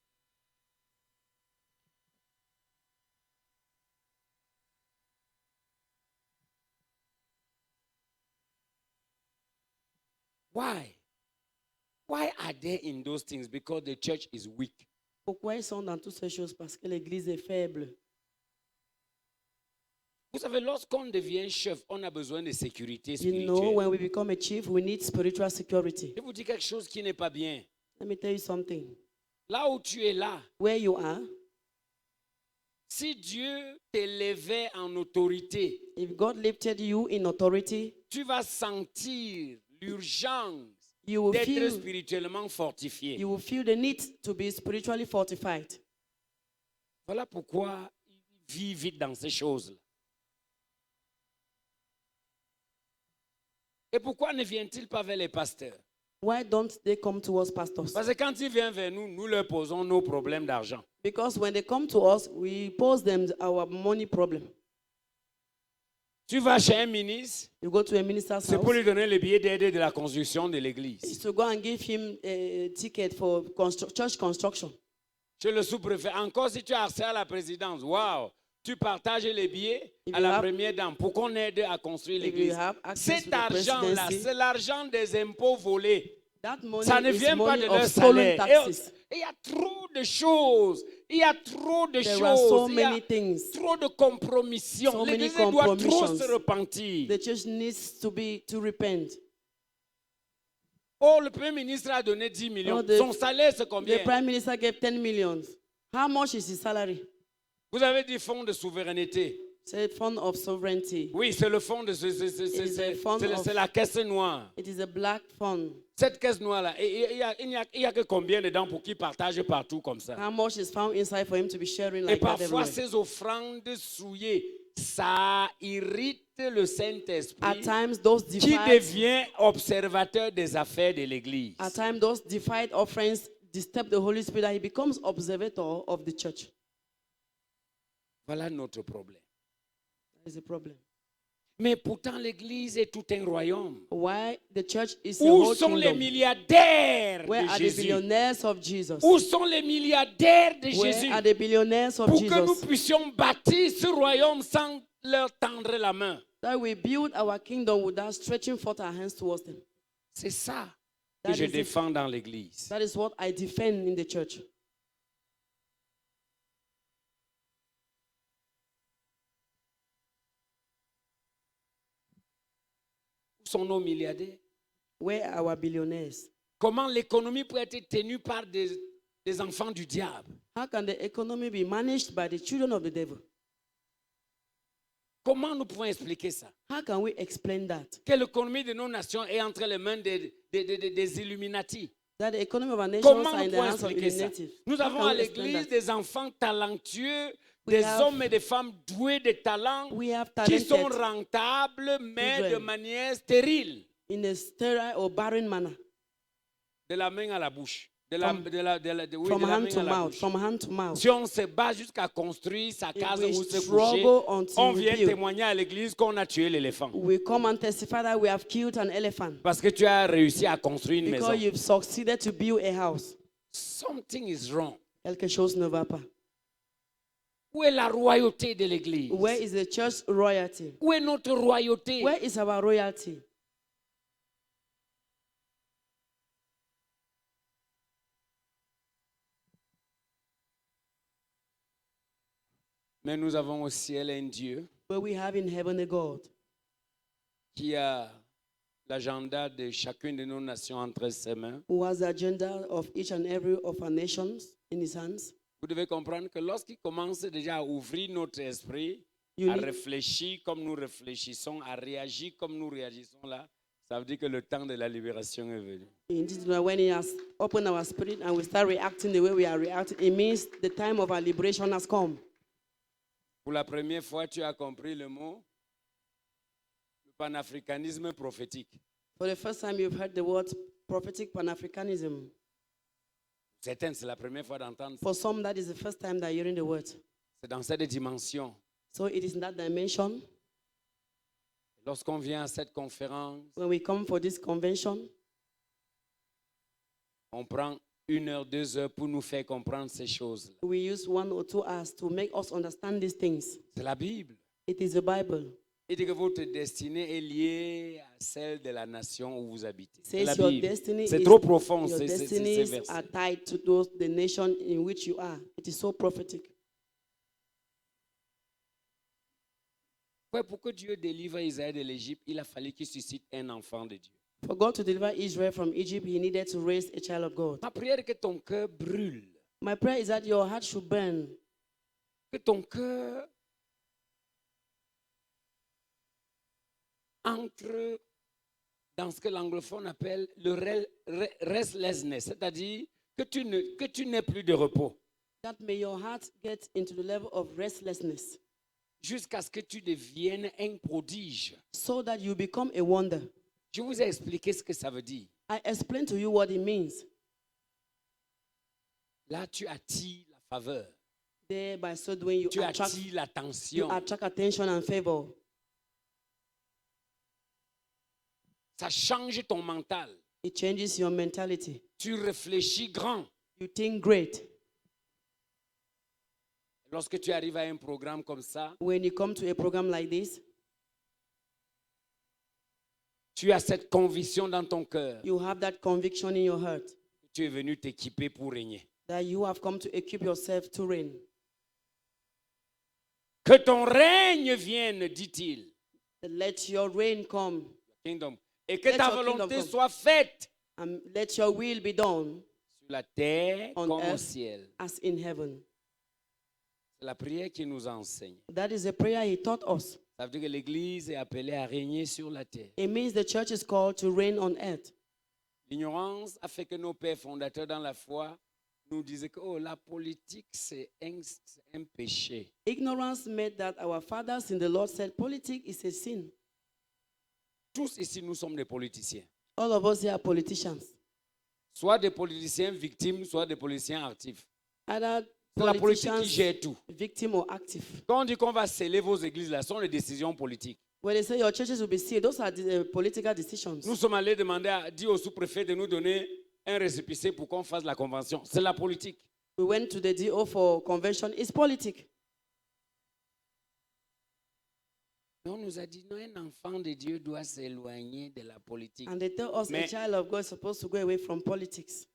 Speaker 1: Why? Why are they in those things? Because the church is weak.
Speaker 2: Pourquoi ils sont dans toutes ces choses? Parce que l'Église est faible.
Speaker 1: Vous savez, lorsqu'on devient chef, on a besoin de sécurité
Speaker 2: You
Speaker 1: spirituelle.
Speaker 2: know, when we become a chief, we need spiritual security.
Speaker 1: Je vous dis quelque chose qui n'est pas bien.
Speaker 2: Let me tell you something.
Speaker 1: Là où tu es là,
Speaker 2: Where you are,
Speaker 1: Si Dieu t'élevait en autorité,
Speaker 2: If God lifted you in authority,
Speaker 1: tu vas sentir l'urgence
Speaker 2: you will
Speaker 1: d'être
Speaker 2: feel
Speaker 1: spirituellement fortifié.
Speaker 2: you will feel the need to be spiritually fortified.
Speaker 1: Voilà pourquoi il vit vite dans ces choses-là. Et pourquoi ne vient-il pas vers les pasteurs?
Speaker 2: Why don't they come to us, pastors?
Speaker 1: Parce que quand ils viennent vers nous, nous leur posons nos problèmes d'argent.
Speaker 2: Because when they come to us, we pose them our money problem.
Speaker 1: Tu vas chez un ministre,
Speaker 2: You go to a minister's
Speaker 1: c'est pour
Speaker 2: house,
Speaker 1: lui donner le billet d'aide de la construction de
Speaker 2: it's
Speaker 1: l'église.
Speaker 2: to go and give him a ticket for church construction.
Speaker 1: Chez le sous-préfet, encore si tu as accès à la présidence, waouh, tu partages les billets
Speaker 2: If
Speaker 1: à
Speaker 2: you
Speaker 1: la
Speaker 2: have-
Speaker 1: première dame pour qu'on aide à construire
Speaker 2: If you
Speaker 1: l'église.
Speaker 2: have access to
Speaker 1: Cet
Speaker 2: the
Speaker 1: argent-là,
Speaker 2: presidency,
Speaker 1: c'est l'argent des impôts volés.
Speaker 2: that money
Speaker 1: Ça ne
Speaker 2: is
Speaker 1: vient pas
Speaker 2: money
Speaker 1: de
Speaker 2: of
Speaker 1: leur
Speaker 2: stolen
Speaker 1: salaire.
Speaker 2: taxes.
Speaker 1: Et il y a trop de choses. Il y a trop de
Speaker 2: There are so
Speaker 1: choses. Il y a
Speaker 2: many things.
Speaker 1: trop de compromissions.
Speaker 2: So many
Speaker 1: L'église doit trop
Speaker 2: compromissions.
Speaker 1: se repentir.
Speaker 2: The church needs to repent.
Speaker 1: Oh, le Premier ministre a donné 10 millions.
Speaker 2: Oh, the-
Speaker 1: Son salaire, c'est
Speaker 2: The
Speaker 1: combien?
Speaker 2: prime minister gave 10 million. How much is his salary?
Speaker 1: Vous avez dit fonds de souveraineté.
Speaker 2: It's a fund of sovereignty.
Speaker 1: Oui, c'est le fonds de...
Speaker 2: is a fund of-
Speaker 1: C'est la caisse noire.
Speaker 2: It is a black fund.
Speaker 1: Cette caisse noire-là, il n'y a que combien dedans pour qu'il partage partout comme ça?
Speaker 2: How much is found inside for him to be sharing
Speaker 1: Et
Speaker 2: like that
Speaker 1: parfois,
Speaker 2: everywhere?
Speaker 1: ces offrandes souillées, ça irrite le
Speaker 2: At
Speaker 1: Saint-Esprit
Speaker 2: times, those
Speaker 1: qui
Speaker 2: defied,
Speaker 1: devient observateur des affaires de l'Église.
Speaker 2: at times, those defied offerings disturb the Holy Spirit that he becomes observator of the church.
Speaker 1: Voilà notre problème.
Speaker 2: That is a problem.
Speaker 1: Mais pourtant, l'Église est tout un royaume.
Speaker 2: Why the church is a
Speaker 1: Où
Speaker 2: whole
Speaker 1: sont les
Speaker 2: kingdom?
Speaker 1: milliardaires
Speaker 2: Where
Speaker 1: de
Speaker 2: are the
Speaker 1: Jésus?
Speaker 2: billionaires of Jesus?
Speaker 1: Où sont les milliardaires de
Speaker 2: Where
Speaker 1: Jésus?
Speaker 2: are the billionaires of
Speaker 1: Pour que nous
Speaker 2: Jesus?
Speaker 1: puissions bâtir ce royaume sans leur tendre la main.
Speaker 2: That we build our kingdom without stretching forth our hands towards them.
Speaker 1: C'est ça que
Speaker 2: That
Speaker 1: je
Speaker 2: is it.
Speaker 1: défends dans l'Église.
Speaker 2: That is what I defend in the church.
Speaker 1: Où sont nos milliardaires?
Speaker 2: Where are our billionaires?
Speaker 1: Comment l'économie peut être tenue par des enfants du diable?
Speaker 2: How can the economy be managed by the children of the devil?
Speaker 1: Comment nous pouvons expliquer ça?
Speaker 2: How can we explain that?
Speaker 1: Que l'économie de nos nations est entre les mains des Illuminati.
Speaker 2: That the economy of our nations
Speaker 1: Comment
Speaker 2: are in
Speaker 1: nous
Speaker 2: the
Speaker 1: pouvons
Speaker 2: hands of
Speaker 1: expliquer ça?
Speaker 2: Illuminati.
Speaker 1: Nous
Speaker 2: How
Speaker 1: avons
Speaker 2: can
Speaker 1: à
Speaker 2: we explain
Speaker 1: l'église
Speaker 2: that?
Speaker 1: des enfants talentueux,
Speaker 2: We
Speaker 1: des
Speaker 2: have-
Speaker 1: hommes et des femmes doués de talent
Speaker 2: We have
Speaker 1: qui sont
Speaker 2: talented
Speaker 1: rentables, mais de
Speaker 2: children.
Speaker 1: manière stérile.
Speaker 2: in a sterile or barren manner.
Speaker 1: De la main à la bouche. Oui,
Speaker 2: From
Speaker 1: de la
Speaker 2: hand
Speaker 1: main
Speaker 2: to
Speaker 1: à la
Speaker 2: mouth,
Speaker 1: bouche.
Speaker 2: from hand to mouth.
Speaker 1: Si on se bat jusqu'à construire sa
Speaker 2: If
Speaker 1: case
Speaker 2: we
Speaker 1: où se coucher,
Speaker 2: struggle until
Speaker 1: on
Speaker 2: we
Speaker 1: vient
Speaker 2: build.
Speaker 1: témoigner à l'église qu'on a tué l'éléphant.
Speaker 2: We come and testify that we have killed an elephant
Speaker 1: Parce que tu as réussi à construire une maison.
Speaker 2: because you've succeeded to build a house.
Speaker 1: Something is wrong.
Speaker 2: Quelque chose ne va pas.
Speaker 1: Où est la royauté de l'église?
Speaker 2: Where is the church royalty?
Speaker 1: Où est notre royauté?
Speaker 2: Where is our royalty?
Speaker 1: Mais nous avons au ciel un Dieu
Speaker 2: Where we have in heaven a God
Speaker 1: qui a l'agenda de chacune de nos nations entre ses mains.
Speaker 2: who has the agenda of each and every of our nations in his hands.
Speaker 1: Vous devez comprendre que lorsqu'il commence déjà à ouvrir notre esprit,
Speaker 2: You
Speaker 1: à
Speaker 2: need-
Speaker 1: réfléchir comme nous réfléchissons, à réagir comme nous réagissons là, ça veut dire que le temps de la libération est venu.
Speaker 2: Indeed, when he has opened our spirit and we start reacting the way we are reacting, it means the time of our liberation has come.
Speaker 1: Pour la première fois, tu as compris le mot le panafricanisme prophétique.
Speaker 2: For the first time, you've heard the word prophetic Pan-Africanism.
Speaker 1: Certains, c'est la première fois d'entendre ça.
Speaker 2: For some, that is the first time they're hearing the word.
Speaker 1: C'est dans cette dimension.
Speaker 2: So it is in that dimension.
Speaker 1: Lorsqu'on vient à cette conférence,
Speaker 2: When we come for this convention,
Speaker 1: on prend 1 heure, 2 heures pour nous faire comprendre ces choses.
Speaker 2: we use 1 or 2 hours to make us understand these things.
Speaker 1: C'est la Bible.
Speaker 2: It is the Bible.
Speaker 1: Il dit que votre destinée est liée à celle de la nation où vous habitez. C'est
Speaker 2: Says
Speaker 1: la
Speaker 2: your
Speaker 1: Bible.
Speaker 2: destiny
Speaker 1: C'est
Speaker 2: is-
Speaker 1: trop profond,
Speaker 2: Your
Speaker 1: ces
Speaker 2: destinies
Speaker 1: versets.
Speaker 2: are tied to those, the nation in which you are. It is so prophetic.
Speaker 1: Ouais, pour que Dieu délivre Israël de l'Égypte, il a fallu qu'il suscite un enfant de Dieu.
Speaker 2: For God to deliver Israel from Egypt, he needed to raise a child of God.
Speaker 1: Ma prière est que ton cœur brûle.
Speaker 2: My prayer is that your heart should burn.
Speaker 1: que ton cœur entre dans ce que l'anglophone appelle le restlessness, c'est-à-dire que tu n'aies plus de repos
Speaker 2: That may your heart get into the level of restlessness
Speaker 1: jusqu'à ce que tu deviennes un prodige.
Speaker 2: so that you become a wonder.
Speaker 1: Je vous ai expliqué ce que ça veut dire.
Speaker 2: I explained to you what it means.
Speaker 1: Là, tu attires la faveur,
Speaker 2: There, by so doing,
Speaker 1: tu attires
Speaker 2: you
Speaker 1: l'attention.
Speaker 2: attract attention and favor.
Speaker 1: Ça change ton mental.
Speaker 2: It changes your mentality.
Speaker 1: Tu réfléchis grand.
Speaker 2: You think great.
Speaker 1: Lorsque tu arrives à un programme comme ça,
Speaker 2: When you come to a program like this,
Speaker 1: tu as cette conviction dans ton cœur.
Speaker 2: you have that conviction in your heart
Speaker 1: Tu es venu t'équiper pour régner.
Speaker 2: that you have come to equip yourself to reign.
Speaker 1: Que ton règne vienne, dit-il.
Speaker 2: Let your reign come
Speaker 1: Kingdom. Et que
Speaker 2: Let
Speaker 1: ta
Speaker 2: your kingdom
Speaker 1: volonté
Speaker 2: come.
Speaker 1: soit faite
Speaker 2: and let your will be done
Speaker 1: sur la terre
Speaker 2: On
Speaker 1: comme au
Speaker 2: earth.
Speaker 1: ciel.
Speaker 2: as in heaven.
Speaker 1: C'est la prière qui nous enseigne.
Speaker 2: That is a prayer he taught us.
Speaker 1: Ça veut dire que l'Église est appelée à régner sur la terre.
Speaker 2: It means the church is called to reign on earth.
Speaker 1: L'ignorance a fait que nos pères fondateurs dans la foi nous disaient que la politique, c'est un péché.
Speaker 2: Ignorance made that our fathers in the Lord said politics is a sin.
Speaker 1: Tous ici, nous sommes des politiciens.
Speaker 2: All of us here are politicians.
Speaker 1: Soit des politiciens victimes, soit des politiciens actifs.
Speaker 2: Either
Speaker 1: C'est la politique qui
Speaker 2: politicians,
Speaker 1: gère tout.
Speaker 2: victim or active.
Speaker 1: Quand on dit qu'on va sceller vos églises, là, ce sont les décisions politiques.
Speaker 2: When they say your churches will be sealed, those are political decisions.
Speaker 1: Nous sommes allés dire au sous-préfet de nous donner un récépissé pour qu'on fasse la convention. C'est la politique.
Speaker 2: We went to the DO for convention. It's politics.
Speaker 1: Et on nous a dit, non, un enfant de Dieu doit s'éloigner de la politique.
Speaker 2: And they tell us a
Speaker 1: Mais-
Speaker 2: child of God is supposed to go away from politics.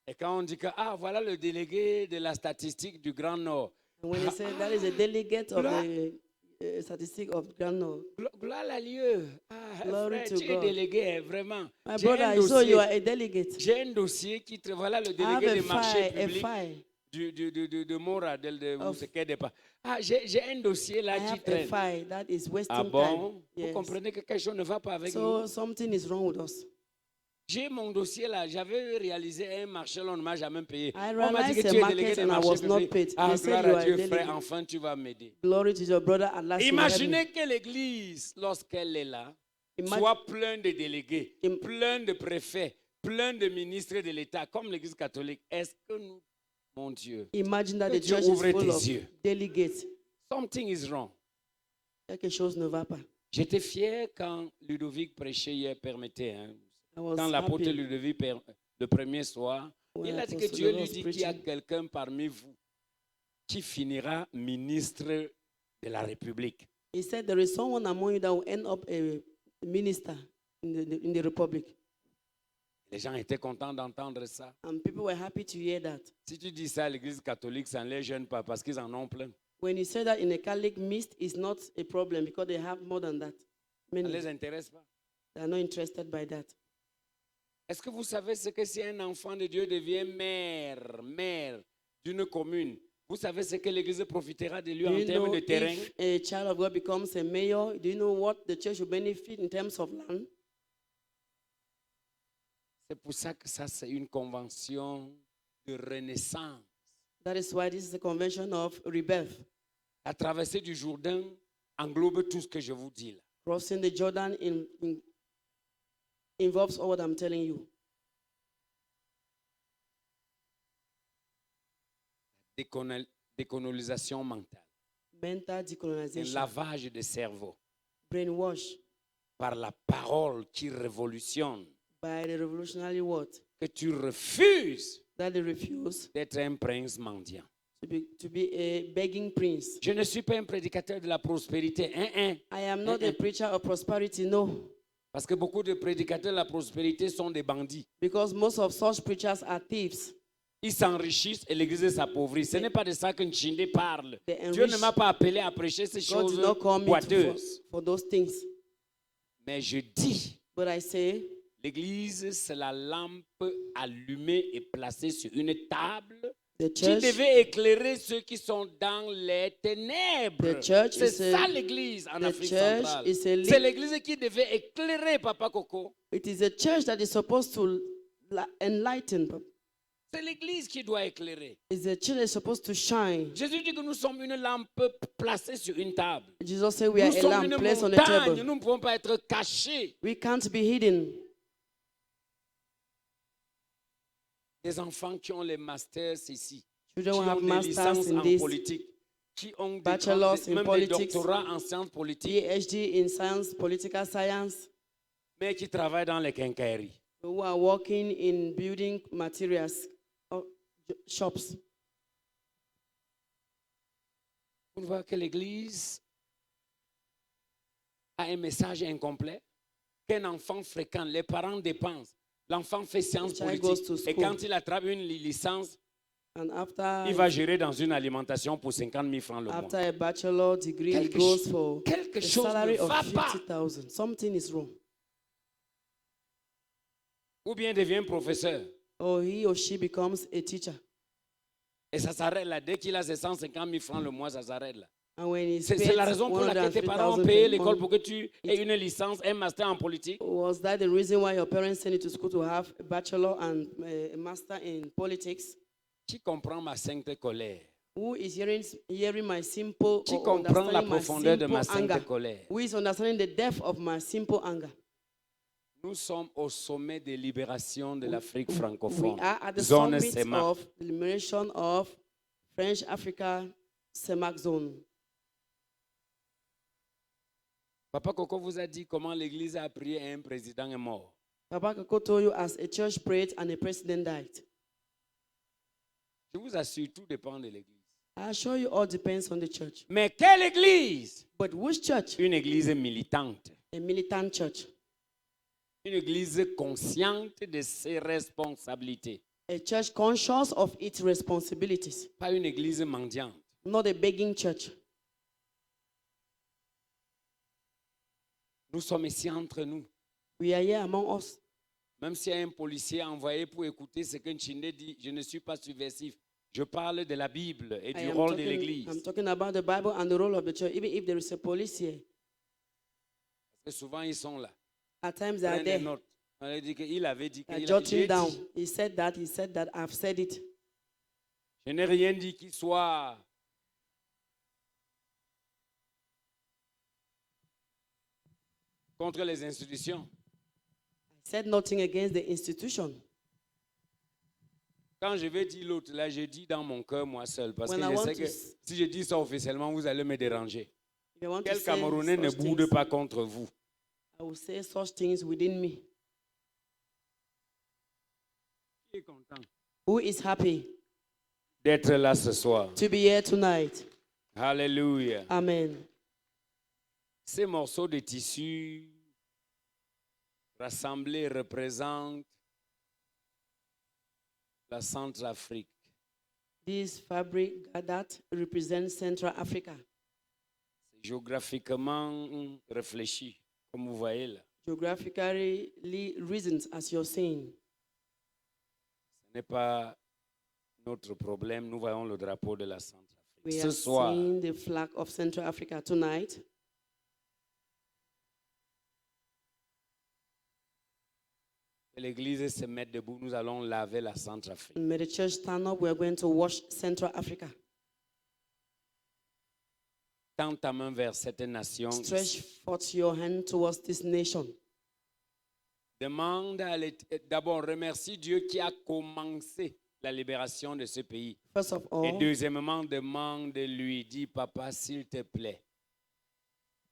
Speaker 1: Et quand on dit que, voilà le délégué de la statistique du Grand Nord.
Speaker 2: And when they say that is a delegate of the statistic of Grand Nord.
Speaker 1: Gloire à Dieu.
Speaker 2: Glory
Speaker 1: Frère,
Speaker 2: to
Speaker 1: tu es
Speaker 2: God.
Speaker 1: délégué, vraiment.
Speaker 2: My
Speaker 1: J'ai un
Speaker 2: brother, I saw you
Speaker 1: dossier.
Speaker 2: are a delegate.
Speaker 1: J'ai un dossier qui... Voilà le
Speaker 2: I have
Speaker 1: délégué
Speaker 2: a
Speaker 1: des marchés
Speaker 2: file,
Speaker 1: publics de Mora, de
Speaker 2: Of-
Speaker 1: ce qu'est pas. J'ai un dossier là
Speaker 2: I
Speaker 1: qui
Speaker 2: have a
Speaker 1: traîne.
Speaker 2: file that is wasting
Speaker 1: Ah bon?
Speaker 2: time.
Speaker 1: Vous
Speaker 2: Yes.
Speaker 1: comprenez que quelque chose ne va pas avec nous.
Speaker 2: So something is wrong with us.
Speaker 1: J'ai mon dossier là. J'avais réalisé un marché, on ne m'a jamais payé.
Speaker 2: I
Speaker 1: On m'a dit
Speaker 2: realized
Speaker 1: que
Speaker 2: a
Speaker 1: tu es
Speaker 2: market
Speaker 1: délégué des
Speaker 2: and I
Speaker 1: marchés
Speaker 2: was not
Speaker 1: publics.
Speaker 2: paid.
Speaker 1: Ah,
Speaker 2: They said
Speaker 1: gloire
Speaker 2: you
Speaker 1: à
Speaker 2: are
Speaker 1: Dieu,
Speaker 2: a
Speaker 1: frère,
Speaker 2: delegate.
Speaker 1: enfin tu vas m'aider.
Speaker 2: Glory to your brother at last. you will help me.
Speaker 1: Imaginez que l'église, lorsqu'elle est là,
Speaker 2: Imagine-
Speaker 1: soit pleine de délégués,
Speaker 2: Im-
Speaker 1: plein de préfets, plein de ministres de l'État, comme l'église catholique. Est-ce que nous, mon Dieu,
Speaker 2: Imagine that
Speaker 1: Que
Speaker 2: the
Speaker 1: Dieu
Speaker 2: church is
Speaker 1: ouvre
Speaker 2: full
Speaker 1: tes
Speaker 2: of
Speaker 1: yeux.
Speaker 2: delegates.
Speaker 1: something is wrong.
Speaker 2: Quelque chose ne va pas.
Speaker 1: J'étais fier quand Ludovic prêchait hier, permettait. Hein.
Speaker 2: I was
Speaker 1: Quand l'apôtre
Speaker 2: happy
Speaker 1: Ludovic, le premier soir,
Speaker 2: when
Speaker 1: il a dit que
Speaker 2: Apostle
Speaker 1: Dieu
Speaker 2: Lord
Speaker 1: lui
Speaker 2: was
Speaker 1: dit qu'il y a
Speaker 2: preaching.
Speaker 1: quelqu'un parmi vous qui finira ministre de la République.
Speaker 2: He said there is someone among you that will end up a minister in the republic.
Speaker 1: Les gens étaient contents d'entendre ça.
Speaker 2: And people were happy to hear that.
Speaker 1: Si tu dis ça à l'église catholique, ça ne les gêne pas parce qu'ils en ont plein.
Speaker 2: When you say that in a Catholic midst, it's not a problem because they have more than that.
Speaker 1: Ça ne
Speaker 2: Many
Speaker 1: les intéresse pas.
Speaker 2: they are not interested by that.
Speaker 1: Est-ce que vous savez ce que si un enfant de Dieu devient maire d'une commune, vous savez ce que l'église profitera de lui
Speaker 2: Do
Speaker 1: en
Speaker 2: you
Speaker 1: termes
Speaker 2: know
Speaker 1: de terrain?
Speaker 2: if a child of God becomes a mayor, do you know what the church will benefit in terms of land?
Speaker 1: C'est pour ça que ça, c'est une convention de renaissance.
Speaker 2: That is why this is a convention of rebirth.
Speaker 1: La traversée du Jourdain englobe tout ce que je vous dis là.
Speaker 2: Crossing the Jordan involves all what I'm telling you.
Speaker 1: Décolonisation mentale,
Speaker 2: Mental
Speaker 1: un
Speaker 2: decolonization,
Speaker 1: lavage de cerveau
Speaker 2: brainwash
Speaker 1: par la parole qui révolutionne,
Speaker 2: by the revolutionary word
Speaker 1: que tu refuses
Speaker 2: that they refuse
Speaker 1: d'être un prince mendiant.
Speaker 2: to be a begging prince.
Speaker 1: Je ne suis pas un prédicateur de la prospérité.
Speaker 2: I am not a preacher of prosperity, no,
Speaker 1: Parce que beaucoup de prédicateurs de la prospérité sont des bandits.
Speaker 2: because most of such preachers are thieves.
Speaker 1: Ils s'enrichissent et l'église s'appauvrit. Ce n'est pas de ça que Nchinde parle.
Speaker 2: They
Speaker 1: Dieu ne
Speaker 2: enrich-
Speaker 1: m'a pas appelé à prêcher ces
Speaker 2: God
Speaker 1: choses
Speaker 2: did not call me
Speaker 1: boiteuses.
Speaker 2: for those things.
Speaker 1: Mais je dis,
Speaker 2: But I say,
Speaker 1: l'église, c'est la lampe allumée et placée sur une table
Speaker 2: The
Speaker 1: qui
Speaker 2: church,
Speaker 1: devait éclairer ceux qui sont dans les ténèbres.
Speaker 2: The church
Speaker 1: C'est
Speaker 2: is a-
Speaker 1: ça l'église en
Speaker 2: the
Speaker 1: Afrique
Speaker 2: church
Speaker 1: centrale.
Speaker 2: is a
Speaker 1: C'est l'église qui devait éclairer Papa Coco.
Speaker 2: it is a church that is supposed to enlighten.
Speaker 1: C'est l'église qui doit éclairer.
Speaker 2: It's a church that is supposed to shine.
Speaker 1: Jésus dit que nous sommes une lampe placée sur une table.
Speaker 2: Jesus said we are
Speaker 1: Nous
Speaker 2: a
Speaker 1: sommes
Speaker 2: lamp
Speaker 1: une
Speaker 2: placed on a
Speaker 1: montagne.
Speaker 2: table.
Speaker 1: Nous ne pouvons pas être cachés.
Speaker 2: We can't be hidden.
Speaker 1: Des enfants qui ont les masters ici, qui
Speaker 2: Children will have
Speaker 1: ont des
Speaker 2: masters
Speaker 1: licences
Speaker 2: in
Speaker 1: en
Speaker 2: this,
Speaker 1: politique, qui ont
Speaker 2: bachelors in
Speaker 1: même des
Speaker 2: politics,
Speaker 1: doctorats en sciences politiques,
Speaker 2: PhD in science, political science,
Speaker 1: mais qui travaillent dans les quincailleries.
Speaker 2: who are working in building materials shops.
Speaker 1: On voit que l'Église a un message incomplet, qu'un enfant fréquente, les parents dépensent, l'enfant fait sciences
Speaker 2: The child goes
Speaker 1: politiques,
Speaker 2: to
Speaker 1: et
Speaker 2: school.
Speaker 1: quand il attrape une licence,
Speaker 2: And after,
Speaker 1: il va gérer dans une alimentation pour 50 000 francs le mois.
Speaker 2: after a bachelor degree, he
Speaker 1: Quelque
Speaker 2: goes
Speaker 1: ch-
Speaker 2: for
Speaker 1: quelque
Speaker 2: a
Speaker 1: chose
Speaker 2: salary
Speaker 1: ne
Speaker 2: of
Speaker 1: va pas.
Speaker 2: 50,000. Something is wrong.
Speaker 1: Ou bien devient professeur.
Speaker 2: Or he or she becomes a teacher.
Speaker 1: Et ça s'arrête là. Dès qu'il a ses 150 000 francs le mois, ça s'arrête là.
Speaker 2: And when he's
Speaker 1: C'est
Speaker 2: paid
Speaker 1: la raison pour laquelle tes parents ont
Speaker 2: 103,000
Speaker 1: payé
Speaker 2: per
Speaker 1: l'école
Speaker 2: month,
Speaker 1: pour que tu aies une licence, un master en politique.
Speaker 2: was that the reason why your parents sent you to school to have a bachelor and a master in politics?
Speaker 1: Qui comprend ma sainte colère?
Speaker 2: Who is hearing my simple
Speaker 1: Qui
Speaker 2: or
Speaker 1: comprend la
Speaker 2: understanding my
Speaker 1: profondeur de ma
Speaker 2: simple
Speaker 1: sainte
Speaker 2: anger?
Speaker 1: colère?
Speaker 2: Who is understanding the depth of my simple anger?
Speaker 1: Nous sommes au sommet de libération de l'Afrique
Speaker 2: We
Speaker 1: francophone.
Speaker 2: are at the
Speaker 1: Zone
Speaker 2: summit
Speaker 1: CEMAC.
Speaker 2: of the liberation of French Africa CEMAC zone.
Speaker 1: Papa Coco vous a dit comment l'Église a prié et un président est mort.
Speaker 2: Papa Koko told you as a church prayed and a president died.
Speaker 1: Je vous assure, tout dépend de l'Église.
Speaker 2: I assure you all depends on the church.
Speaker 1: Mais quelle Église?
Speaker 2: But which church?
Speaker 1: Une Église militante.
Speaker 2: A militant church.
Speaker 1: Une Église consciente de ses responsabilités.
Speaker 2: A church conscious of its responsibilities.
Speaker 1: Pas une Église mendiante.
Speaker 2: Not a begging church.
Speaker 1: Nous sommes ici entre nous.
Speaker 2: We are here among us.
Speaker 1: Même s'il y a un policier envoyé pour écouter ce que Nchinde dit, je ne suis pas subversif. Je parle de la Bible et du rôle de
Speaker 2: I'm
Speaker 1: l'Église.
Speaker 2: talking about the Bible and the role of the church, even if there is a police here.
Speaker 1: Parce que souvent, ils sont là.
Speaker 2: At times they are
Speaker 1: Prennent des
Speaker 2: there.
Speaker 1: notes. On a dit qu'il avait dit
Speaker 2: They are
Speaker 1: qu'il a
Speaker 2: jotting
Speaker 1: j'ai
Speaker 2: down.
Speaker 1: dit.
Speaker 2: He said that, I've said it.
Speaker 1: Je n'ai rien dit qui soit contre les institutions.
Speaker 2: I said nothing against the institution.
Speaker 1: Quand je vais dire l'autre, là, je dis dans mon cœur, moi seul. Parce
Speaker 2: When
Speaker 1: que
Speaker 2: I
Speaker 1: je
Speaker 2: want
Speaker 1: sais
Speaker 2: to
Speaker 1: que si je dis ça officiellement, vous allez me déranger.
Speaker 2: If I want to
Speaker 1: Quel
Speaker 2: say
Speaker 1: Camerounais ne
Speaker 2: such
Speaker 1: boude
Speaker 2: things,
Speaker 1: pas contre vous?
Speaker 2: I will say such things within me.
Speaker 1: Qui est content
Speaker 2: Who is happy
Speaker 1: d'être là ce soir?
Speaker 2: to be here tonight?
Speaker 1: Alléluia.
Speaker 2: Amen.
Speaker 1: Ces morceaux de tissu rassemblés représentent la Centrafrique.
Speaker 2: This fabric that represents Central Africa.
Speaker 1: C'est géographiquement réfléchi, comme vous voyez là.
Speaker 2: Geographically reasons, as you're saying.
Speaker 1: Ce n'est pas notre problème. Nous voyons le drapeau de la Centrafrique.
Speaker 2: We
Speaker 1: Ce
Speaker 2: are
Speaker 1: soir,
Speaker 2: seeing the flag of Central Africa tonight.
Speaker 1: que l'Église se mette debout. Nous allons laver la Centrafrique.
Speaker 2: May the church stand up. We are going to wash Central Africa.
Speaker 1: Tends ta main vers cette nation.
Speaker 2: Stretch forth your hand towards this nation.
Speaker 1: Demande d'abord, remercie Dieu qui a commencé la libération de ce pays.
Speaker 2: First of
Speaker 1: Et
Speaker 2: all,
Speaker 1: deuxièmement, demande-lui, dis, papa, s'il te plaît,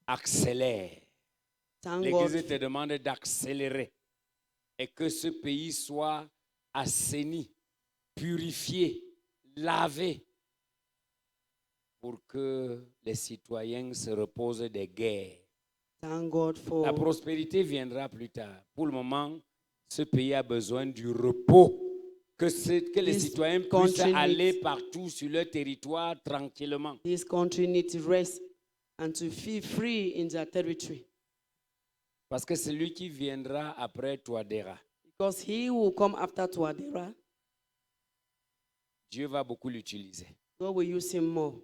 Speaker 1: accélère.
Speaker 2: thank
Speaker 1: L'Église
Speaker 2: God
Speaker 1: te demande d'accélérer et que ce pays soit assaini, purifié, lavé pour que les citoyens se reposent des guerres.
Speaker 2: Thank God for
Speaker 1: La prospérité viendra plus tard. Pour le moment, ce pays a besoin du repos. Que les
Speaker 2: This
Speaker 1: citoyens puissent
Speaker 2: country
Speaker 1: aller
Speaker 2: needs-
Speaker 1: partout sur leur territoire tranquillement.
Speaker 2: this country needs rest and to feel free in their territory.
Speaker 1: Parce que celui qui viendra après Touadéra,
Speaker 2: Because he who will come after Touadéra,
Speaker 1: Dieu va beaucoup l'utiliser.
Speaker 2: God will use him more.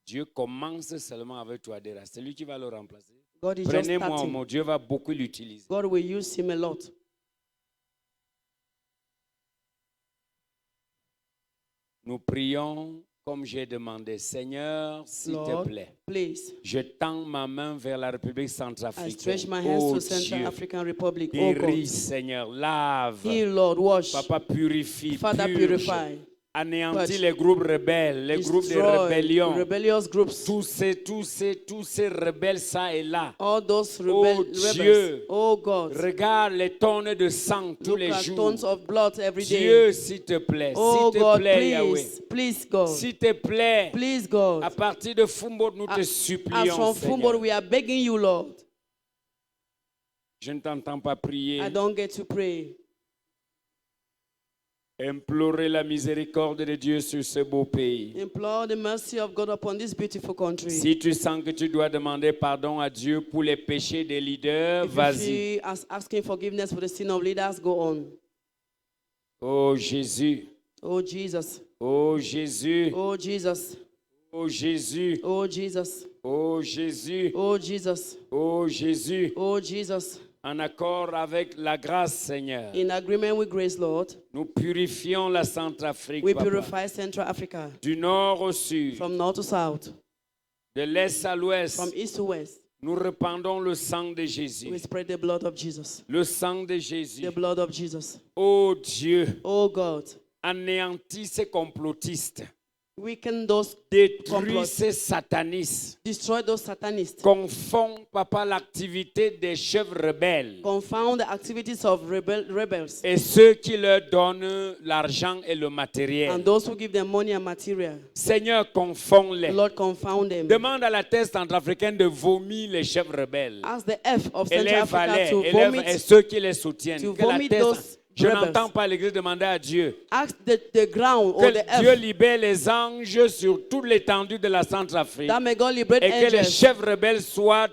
Speaker 1: Dieu commence seulement avec Touadéra. C'est lui qui va le remplacer.
Speaker 2: God is just
Speaker 1: Prenez-moi au
Speaker 2: starting.
Speaker 1: mot, Dieu va beaucoup l'utiliser.
Speaker 2: God will use him a lot.
Speaker 1: Nous prions comme j'ai demandé. Seigneur, s'il te
Speaker 2: Lord,
Speaker 1: plaît,
Speaker 2: please,
Speaker 1: je tends ma main vers la République
Speaker 2: I
Speaker 1: centrafricaine.
Speaker 2: stretch my hands
Speaker 1: Oh
Speaker 2: to Central
Speaker 1: Dieu,
Speaker 2: African Republic. Oh
Speaker 1: guéris,
Speaker 2: God,
Speaker 1: Seigneur, lave.
Speaker 2: heal, Lord, wash.
Speaker 1: Papa, purifie,
Speaker 2: Father,
Speaker 1: purge.
Speaker 2: purify.
Speaker 1: Anéantis
Speaker 2: Purge.
Speaker 1: les groupes rebelles, les groupes de
Speaker 2: Destroy
Speaker 1: rébellion.
Speaker 2: rebellious groups.
Speaker 1: Tous ces rebelles, ça et là.
Speaker 2: All those
Speaker 1: Oh
Speaker 2: rebels.
Speaker 1: Dieu,
Speaker 2: Oh God,
Speaker 1: regarde les tonnes de sang tous
Speaker 2: look
Speaker 1: les
Speaker 2: at
Speaker 1: jours.
Speaker 2: tons of blood every day.
Speaker 1: Dieu, s'il te plaît,
Speaker 2: Oh
Speaker 1: s'il te
Speaker 2: God,
Speaker 1: plaît, Yahweh.
Speaker 2: please God,
Speaker 1: S'il te plaît,
Speaker 2: please
Speaker 1: à
Speaker 2: God.
Speaker 1: partir de Fumbo, nous te
Speaker 2: As
Speaker 1: supplions,
Speaker 2: from Fumbo,
Speaker 1: Seigneur.
Speaker 2: we are begging you, Lord.
Speaker 1: Je ne t'entends pas prier.
Speaker 2: I don't get to pray.
Speaker 1: Implorer la miséricorde de Dieu sur ce beau pays.
Speaker 2: Implore the mercy of God upon this beautiful country.
Speaker 1: Si tu sens que tu dois demander pardon à Dieu pour les péchés des leaders,
Speaker 2: If you
Speaker 1: vas-y.
Speaker 2: feel as asking forgiveness for the sin of leaders, go on.
Speaker 1: Oh Jésus,
Speaker 2: Oh Jesus,
Speaker 1: oh Jésus,
Speaker 2: oh Jesus,
Speaker 1: oh Jésus,
Speaker 2: oh Jesus,
Speaker 1: oh Jésus,
Speaker 2: oh Jesus,
Speaker 1: oh Jésus.
Speaker 2: oh Jesus.
Speaker 1: En accord avec la grâce, Seigneur,
Speaker 2: In agreement with grace, Lord,
Speaker 1: nous purifions la Centrafrique,
Speaker 2: we
Speaker 1: Papa.
Speaker 2: purify Central Africa
Speaker 1: Du nord au sud,
Speaker 2: from north to south,
Speaker 1: de l'est à
Speaker 2: from
Speaker 1: l'ouest.
Speaker 2: east to west.
Speaker 1: Nous répandons le sang de
Speaker 2: We
Speaker 1: Jésus.
Speaker 2: spread the blood of Jesus.
Speaker 1: Le sang de Jésus.
Speaker 2: The blood of Jesus.
Speaker 1: Oh Dieu,
Speaker 2: Oh God,
Speaker 1: anéantis ces complotistes.
Speaker 2: weaken those
Speaker 1: Détruis
Speaker 2: complots.
Speaker 1: ces satanistes.
Speaker 2: Destroy those satanists.
Speaker 1: Confond, Papa, l'activité des chefs rebelles
Speaker 2: Confound the activities of rebels
Speaker 1: et ceux qui leur donnent l'argent et le matériel.
Speaker 2: and those who give them money and material.
Speaker 1: Seigneur, confonds-les.
Speaker 2: Lord, confound them.
Speaker 1: Demande à la terre centrafricaine de vomir les chefs rebelles.
Speaker 2: Ask the F of
Speaker 1: Et
Speaker 2: Central
Speaker 1: les
Speaker 2: Africa
Speaker 1: valets,
Speaker 2: to
Speaker 1: et
Speaker 2: vomit.
Speaker 1: ceux qui les soutiennent.
Speaker 2: to
Speaker 1: Que la
Speaker 2: vomit
Speaker 1: terre-
Speaker 2: those
Speaker 1: Je
Speaker 2: rebels.
Speaker 1: n'entends pas l'église demander à Dieu
Speaker 2: Ask the ground or
Speaker 1: que
Speaker 2: the
Speaker 1: Dieu
Speaker 2: F
Speaker 1: libère les anges sur toute l'étendue de la Centrafrique
Speaker 2: that may God liberate
Speaker 1: et que les
Speaker 2: angels
Speaker 1: chefs rebelles soient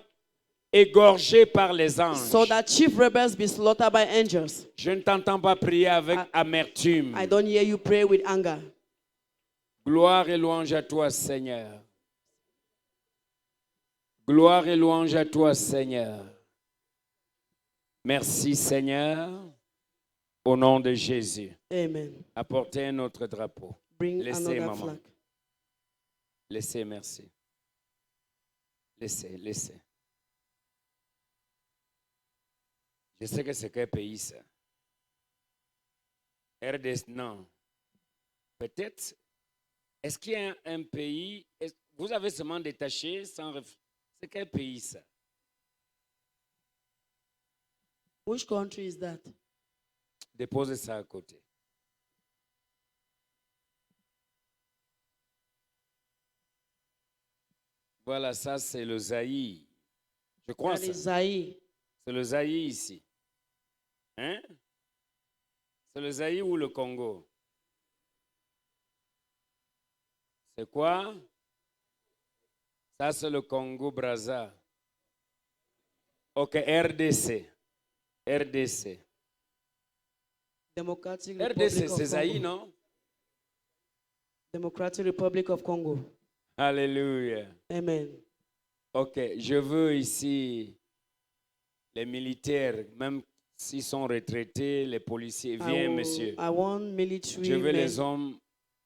Speaker 1: égorgés par les anges.
Speaker 2: so that chief rebels be slaughtered by angels.
Speaker 1: Je ne t'entends pas prier avec amertume.
Speaker 2: I don't hear you pray with anger.
Speaker 1: Gloire et louange à toi, Seigneur. Gloire et louange à toi, Seigneur. Merci, Seigneur. Au nom de Jésus.
Speaker 2: Amen.
Speaker 1: Apportez un autre drapeau.
Speaker 2: Bring
Speaker 1: Laissez,
Speaker 2: another
Speaker 1: maman.
Speaker 2: flag.
Speaker 1: Laissez, merci. Laissez, laissez. Je sais que c'est quel pays ça. RDC, non. Peut-être. Est-ce qu'il y a un pays. Vous avez seulement détaché sans. C'est quel pays ça?
Speaker 2: Which country is that?
Speaker 1: Déposez ça à côté. Voilà, ça c'est le Zaïre. Je crois
Speaker 2: That is
Speaker 1: ça.
Speaker 2: Zaire.
Speaker 1: C'est le Zaïre ici. Hein? C'est le Zaïre ou le Congo? C'est quoi? Ça c'est le Congo-Brazza. Ok, RDC. RDC.
Speaker 2: Democratic
Speaker 1: RDC,
Speaker 2: Republic of
Speaker 1: c'est Zaïre,
Speaker 2: Congo.
Speaker 1: non?
Speaker 2: Democratic Republic of Congo.
Speaker 1: Alléluia.
Speaker 2: Amen.
Speaker 1: Ok, je veux ici les militaires, même s'ils sont retraités, les policiers. Viens, monsieur.
Speaker 2: I want military
Speaker 1: Je veux
Speaker 2: men,
Speaker 1: les hommes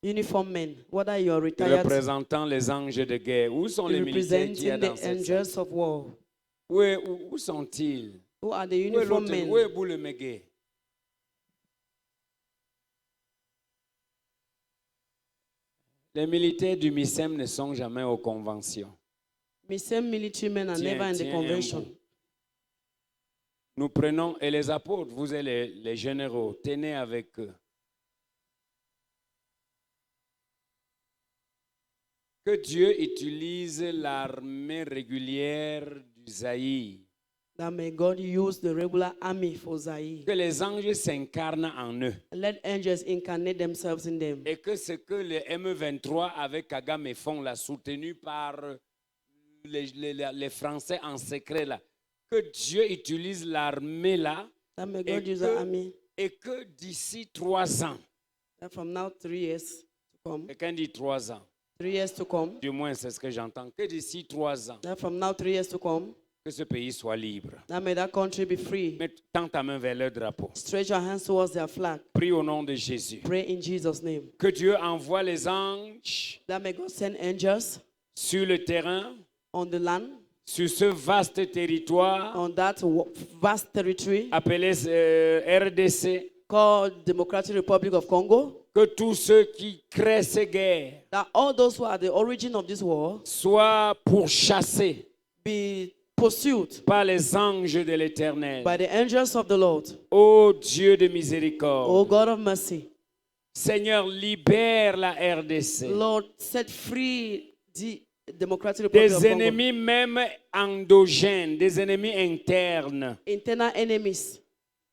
Speaker 2: uniform men. What are your retired
Speaker 1: représentant les anges de guerre. Où sont les militaires qu'il y a
Speaker 2: representing
Speaker 1: dans
Speaker 2: the
Speaker 1: cette salle?
Speaker 2: angels of war?
Speaker 1: Où sont-ils?
Speaker 2: Who are the
Speaker 1: Où est
Speaker 2: uniform
Speaker 1: l'autre?
Speaker 2: men?
Speaker 1: Où est Boulemegué? Les militaires du MISEM ne sont jamais aux conventions.
Speaker 2: Same military men are
Speaker 1: Tiens,
Speaker 2: never in the
Speaker 1: tiens un
Speaker 2: convention.
Speaker 1: bout. Nous prenons, et les apôtres, vous êtes les généraux, tenez avec eux. Que Dieu utilise l'armée régulière du Zaïre.
Speaker 2: That may God use the regular army for Zaire.
Speaker 1: Que les anges s'incarnent en eux.
Speaker 2: Let angels incarnate themselves in them.
Speaker 1: Et que ce que les M23 avec Kagame font, là, soutenu par les Français en secret, là, que Dieu utilise l'armée là
Speaker 2: That may
Speaker 1: et
Speaker 2: God use
Speaker 1: que-
Speaker 2: the army.
Speaker 1: et que d'ici 3 ans,
Speaker 2: That from now 3 years to come,
Speaker 1: Quelqu'un dit 3 ans.
Speaker 2: 3 years to come,
Speaker 1: Du moins, c'est ce que j'entends. Que d'ici 3 ans,
Speaker 2: that from now 3 years to come,
Speaker 1: que ce pays soit libre.
Speaker 2: that may that country be free.
Speaker 1: Mets tends ta main vers le drapeau.
Speaker 2: Stretch your hands towards their flag.
Speaker 1: Prie au nom de Jésus.
Speaker 2: Pray in Jesus' name.
Speaker 1: Que Dieu envoie les anges
Speaker 2: That may God send angels
Speaker 1: sur le terrain,
Speaker 2: on the land,
Speaker 1: sur ce vaste territoire
Speaker 2: on that vast territory
Speaker 1: appelé RDC.
Speaker 2: called Democratic Republic of Congo.
Speaker 1: Que tous ceux qui créent ces guerres
Speaker 2: That all those who are the origin of this war
Speaker 1: soient pourchassés
Speaker 2: be pursued
Speaker 1: par les anges de l'Éternel.
Speaker 2: by the angels of the Lord.
Speaker 1: Ô Dieu de
Speaker 2: O
Speaker 1: miséricorde,
Speaker 2: God of mercy,
Speaker 1: Seigneur, libère la RDC.
Speaker 2: Lord, set free the Democratic Republic of
Speaker 1: Des
Speaker 2: Congo.
Speaker 1: ennemis même endogènes, des ennemis internes.
Speaker 2: Internal enemies.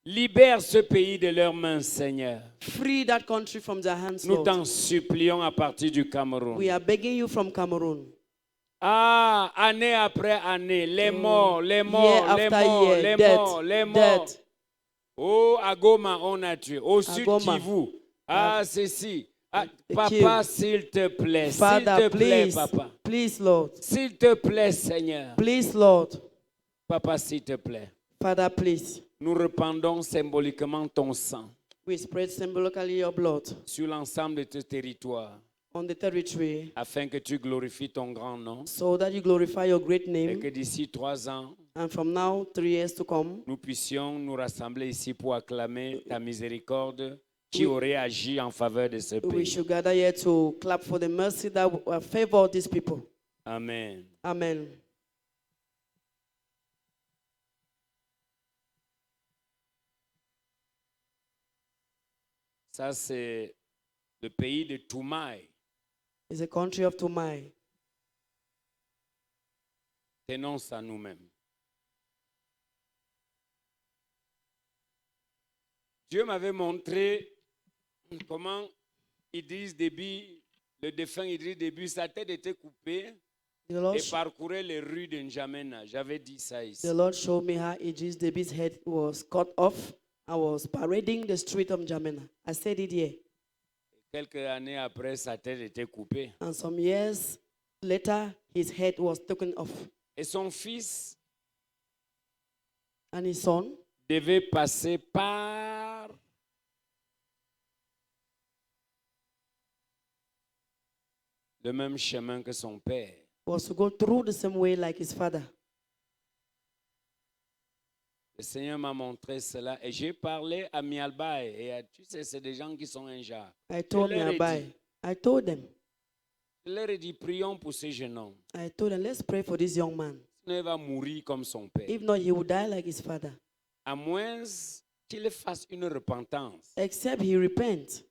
Speaker 1: Libère ce pays de leurs mains, Seigneur.
Speaker 2: Free that country from their hands,
Speaker 1: Nous
Speaker 2: Lord.
Speaker 1: t'en supplions à partir du Cameroun.
Speaker 2: We are begging you from Cameroon.
Speaker 1: Ah, année après année, les morts, les morts,
Speaker 2: Year
Speaker 1: les
Speaker 2: after
Speaker 1: morts,
Speaker 2: year,
Speaker 1: les
Speaker 2: death,
Speaker 1: morts, les morts.
Speaker 2: death.
Speaker 1: Oh, à Goma, on a tué. Au sud,
Speaker 2: Goma.
Speaker 1: Kivu. Ah, ceci. Ah,
Speaker 2: The
Speaker 1: papa,
Speaker 2: Kivu.
Speaker 1: s'il te plaît. S'il
Speaker 2: Father,
Speaker 1: te plaît,
Speaker 2: please,
Speaker 1: papa.
Speaker 2: please, Lord.
Speaker 1: S'il te plaît, Seigneur.
Speaker 2: Please, Lord.
Speaker 1: Papa, s'il te plaît.
Speaker 2: Father, please.
Speaker 1: Nous répandons symboliquement ton sang
Speaker 2: We spread symbolically your blood
Speaker 1: sur l'ensemble de ce territoire
Speaker 2: on the territory
Speaker 1: afin que tu glorifies ton grand nom
Speaker 2: so that you glorify your great
Speaker 1: et
Speaker 2: name.
Speaker 1: que d'ici 3 ans,
Speaker 2: And from now, 3 years to come,
Speaker 1: nous puissions nous rassembler ici pour acclamer ta miséricorde qui aurait agi en faveur de ce
Speaker 2: we
Speaker 1: pays.
Speaker 2: should gather here to clap for the mercy that will favor these people.
Speaker 1: Amen.
Speaker 2: Amen.
Speaker 1: Ça, c'est le pays de Toumaï.
Speaker 2: It's a country of Tumai.
Speaker 1: Tenons ça nous-mêmes. Dieu m'avait montré comment Idriss Déby, le défunt Idriss Déby, sa tête était coupée
Speaker 2: The Lord,
Speaker 1: et parcourait les rues de N'Djamena. J'avais dit ça ici.
Speaker 2: the Lord showed me how Idris Déby's head was cut off. I was parading the street of N'Djamena. I said it here.
Speaker 1: Quelques années après, sa tête était coupée.
Speaker 2: And some years later, his head was taken off.
Speaker 1: Et son fils
Speaker 2: And his son
Speaker 1: devait passer par le même chemin que son père.
Speaker 2: was to go through the same way like his father.
Speaker 1: Le Seigneur m'a montré cela et j'ai parlé à Mialbaï. Et tu sais, c'est des gens qui sont un genre.
Speaker 2: I told
Speaker 1: leur ai
Speaker 2: Miabai,
Speaker 1: dit.
Speaker 2: I told them,
Speaker 1: Je leur ai dit, prions pour ce jeune homme.
Speaker 2: I told them, let's pray for this young man.
Speaker 1: Sinon, il va mourir comme son père.
Speaker 2: If not, he will die like his father.
Speaker 1: À moins qu'il fasse une repentance.
Speaker 2: Except he repent.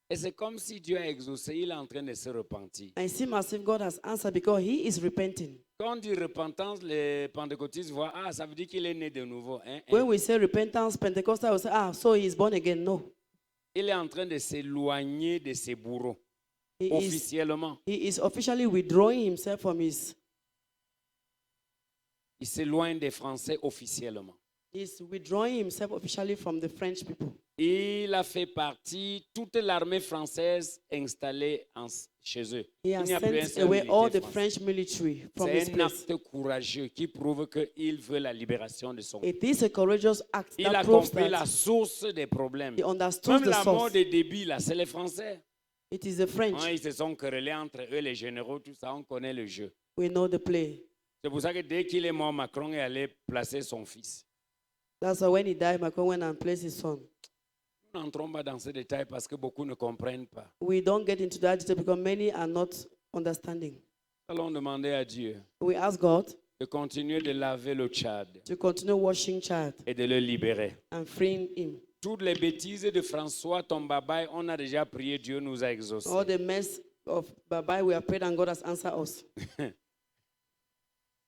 Speaker 1: Et c'est comme si Dieu a exaucé, il est en train de se repentir.
Speaker 2: I seem as if God has answered because he is repenting.
Speaker 1: Quand on dit repentance, les pentecôtistes voient, ah, ça veut dire qu'il est né de nouveau. Hein, hein.
Speaker 2: When we say repentance, Pentecostal will say, so he is born again. No.
Speaker 1: Il est en train de s'éloigner de ses bourreaux,
Speaker 2: He
Speaker 1: officiellement.
Speaker 2: is officially withdrawing himself from his,
Speaker 1: Il s'éloigne des Français officiellement.
Speaker 2: he's withdrawing himself officially from the French people.
Speaker 1: Il a fait partie, toute l'armée française installée chez eux.
Speaker 2: He
Speaker 1: Il
Speaker 2: has
Speaker 1: n'y a plus un
Speaker 2: sent
Speaker 1: seul
Speaker 2: away all the
Speaker 1: militaire français.
Speaker 2: French military from his
Speaker 1: C'est un
Speaker 2: place.
Speaker 1: acte courageux qui prouve qu'il veut la libération de son peuple.
Speaker 2: It is a courageous act
Speaker 1: Il
Speaker 2: that
Speaker 1: a
Speaker 2: proves
Speaker 1: compris la
Speaker 2: that
Speaker 1: source des problèmes.
Speaker 2: he understood
Speaker 1: Même
Speaker 2: the
Speaker 1: la mort
Speaker 2: source.
Speaker 1: des débits, là, c'est les Français.
Speaker 2: It is the French.
Speaker 1: Hein, ils se sont querellés entre eux, les généraux, tout ça, on connaît le jeu.
Speaker 2: We know the play.
Speaker 1: C'est pour ça que dès qu'il est mort, Macron est allé placer son fils.
Speaker 2: That's why when he died, Macron went and placed his son.
Speaker 1: Nous n'entrons pas dans ces détails parce que beaucoup ne comprennent pas.
Speaker 2: We don't get into that detail because many are not understanding.
Speaker 1: Allons demander à Dieu
Speaker 2: We ask God
Speaker 1: de continuer de laver le Tchad
Speaker 2: to continue washing Chad
Speaker 1: et de le libérer.
Speaker 2: and freeing him.
Speaker 1: Toutes les bêtises de François Tombabaye, on a déjà prié, Dieu nous a exaucés.
Speaker 2: All the mess of Bye-bye, we have prayed and God has answered us.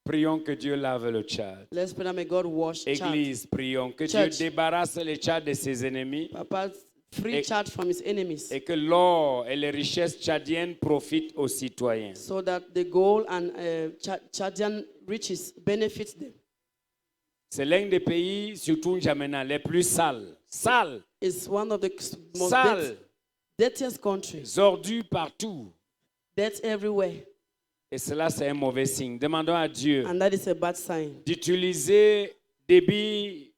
Speaker 1: Prions que Dieu lave le Tchad.
Speaker 2: Let's pray that may God wash Chad.
Speaker 1: Église, prions que
Speaker 2: Church.
Speaker 1: Dieu débarrasse le Tchad de ses ennemis
Speaker 2: Papa, free
Speaker 1: Et-
Speaker 2: Chad from his enemies
Speaker 1: et que l'or et les richesses tchadiennes profitent aux citoyens.
Speaker 2: so that the gold and Chadian riches benefits them.
Speaker 1: C'est l'un des pays, surtout N'Djamena, les plus sales. Sales,
Speaker 2: It's one of the most
Speaker 1: sales.
Speaker 2: Dirtiest country.
Speaker 1: ordures partout.
Speaker 2: Death everywhere.
Speaker 1: Et cela, c'est un mauvais signe. Demandons à Dieu
Speaker 2: And that is a bad sign.
Speaker 1: d'utiliser Déby,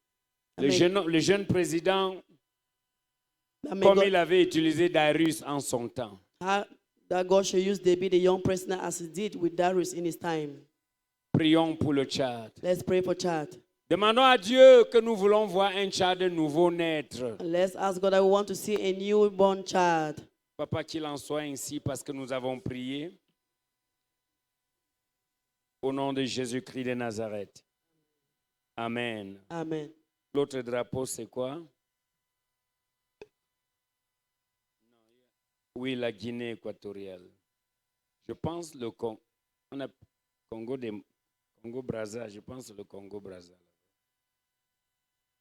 Speaker 2: Amen.
Speaker 1: le jeune président,
Speaker 2: That, may
Speaker 1: comme
Speaker 2: God,
Speaker 1: il avait utilisé Darius en son temps.
Speaker 2: that God should use David, the young president, as he did with Darius in his time.
Speaker 1: Prions pour le Tchad.
Speaker 2: Let's pray for Chad.
Speaker 1: Demandons à Dieu que nous voulons voir un Tchad nouveau naître.
Speaker 2: And let's ask God that we want to see a newborn child.
Speaker 1: Papa, qu'il en soit ainsi parce que nous avons prié. Au nom de Jésus-Christ de Nazareth. Amen.
Speaker 2: Amen.
Speaker 1: L'autre drapeau, c'est quoi? Oui, la Guinée équatoriale. Je pense le Congo. On a Congo-Brazza, je pense le Congo-Brazza.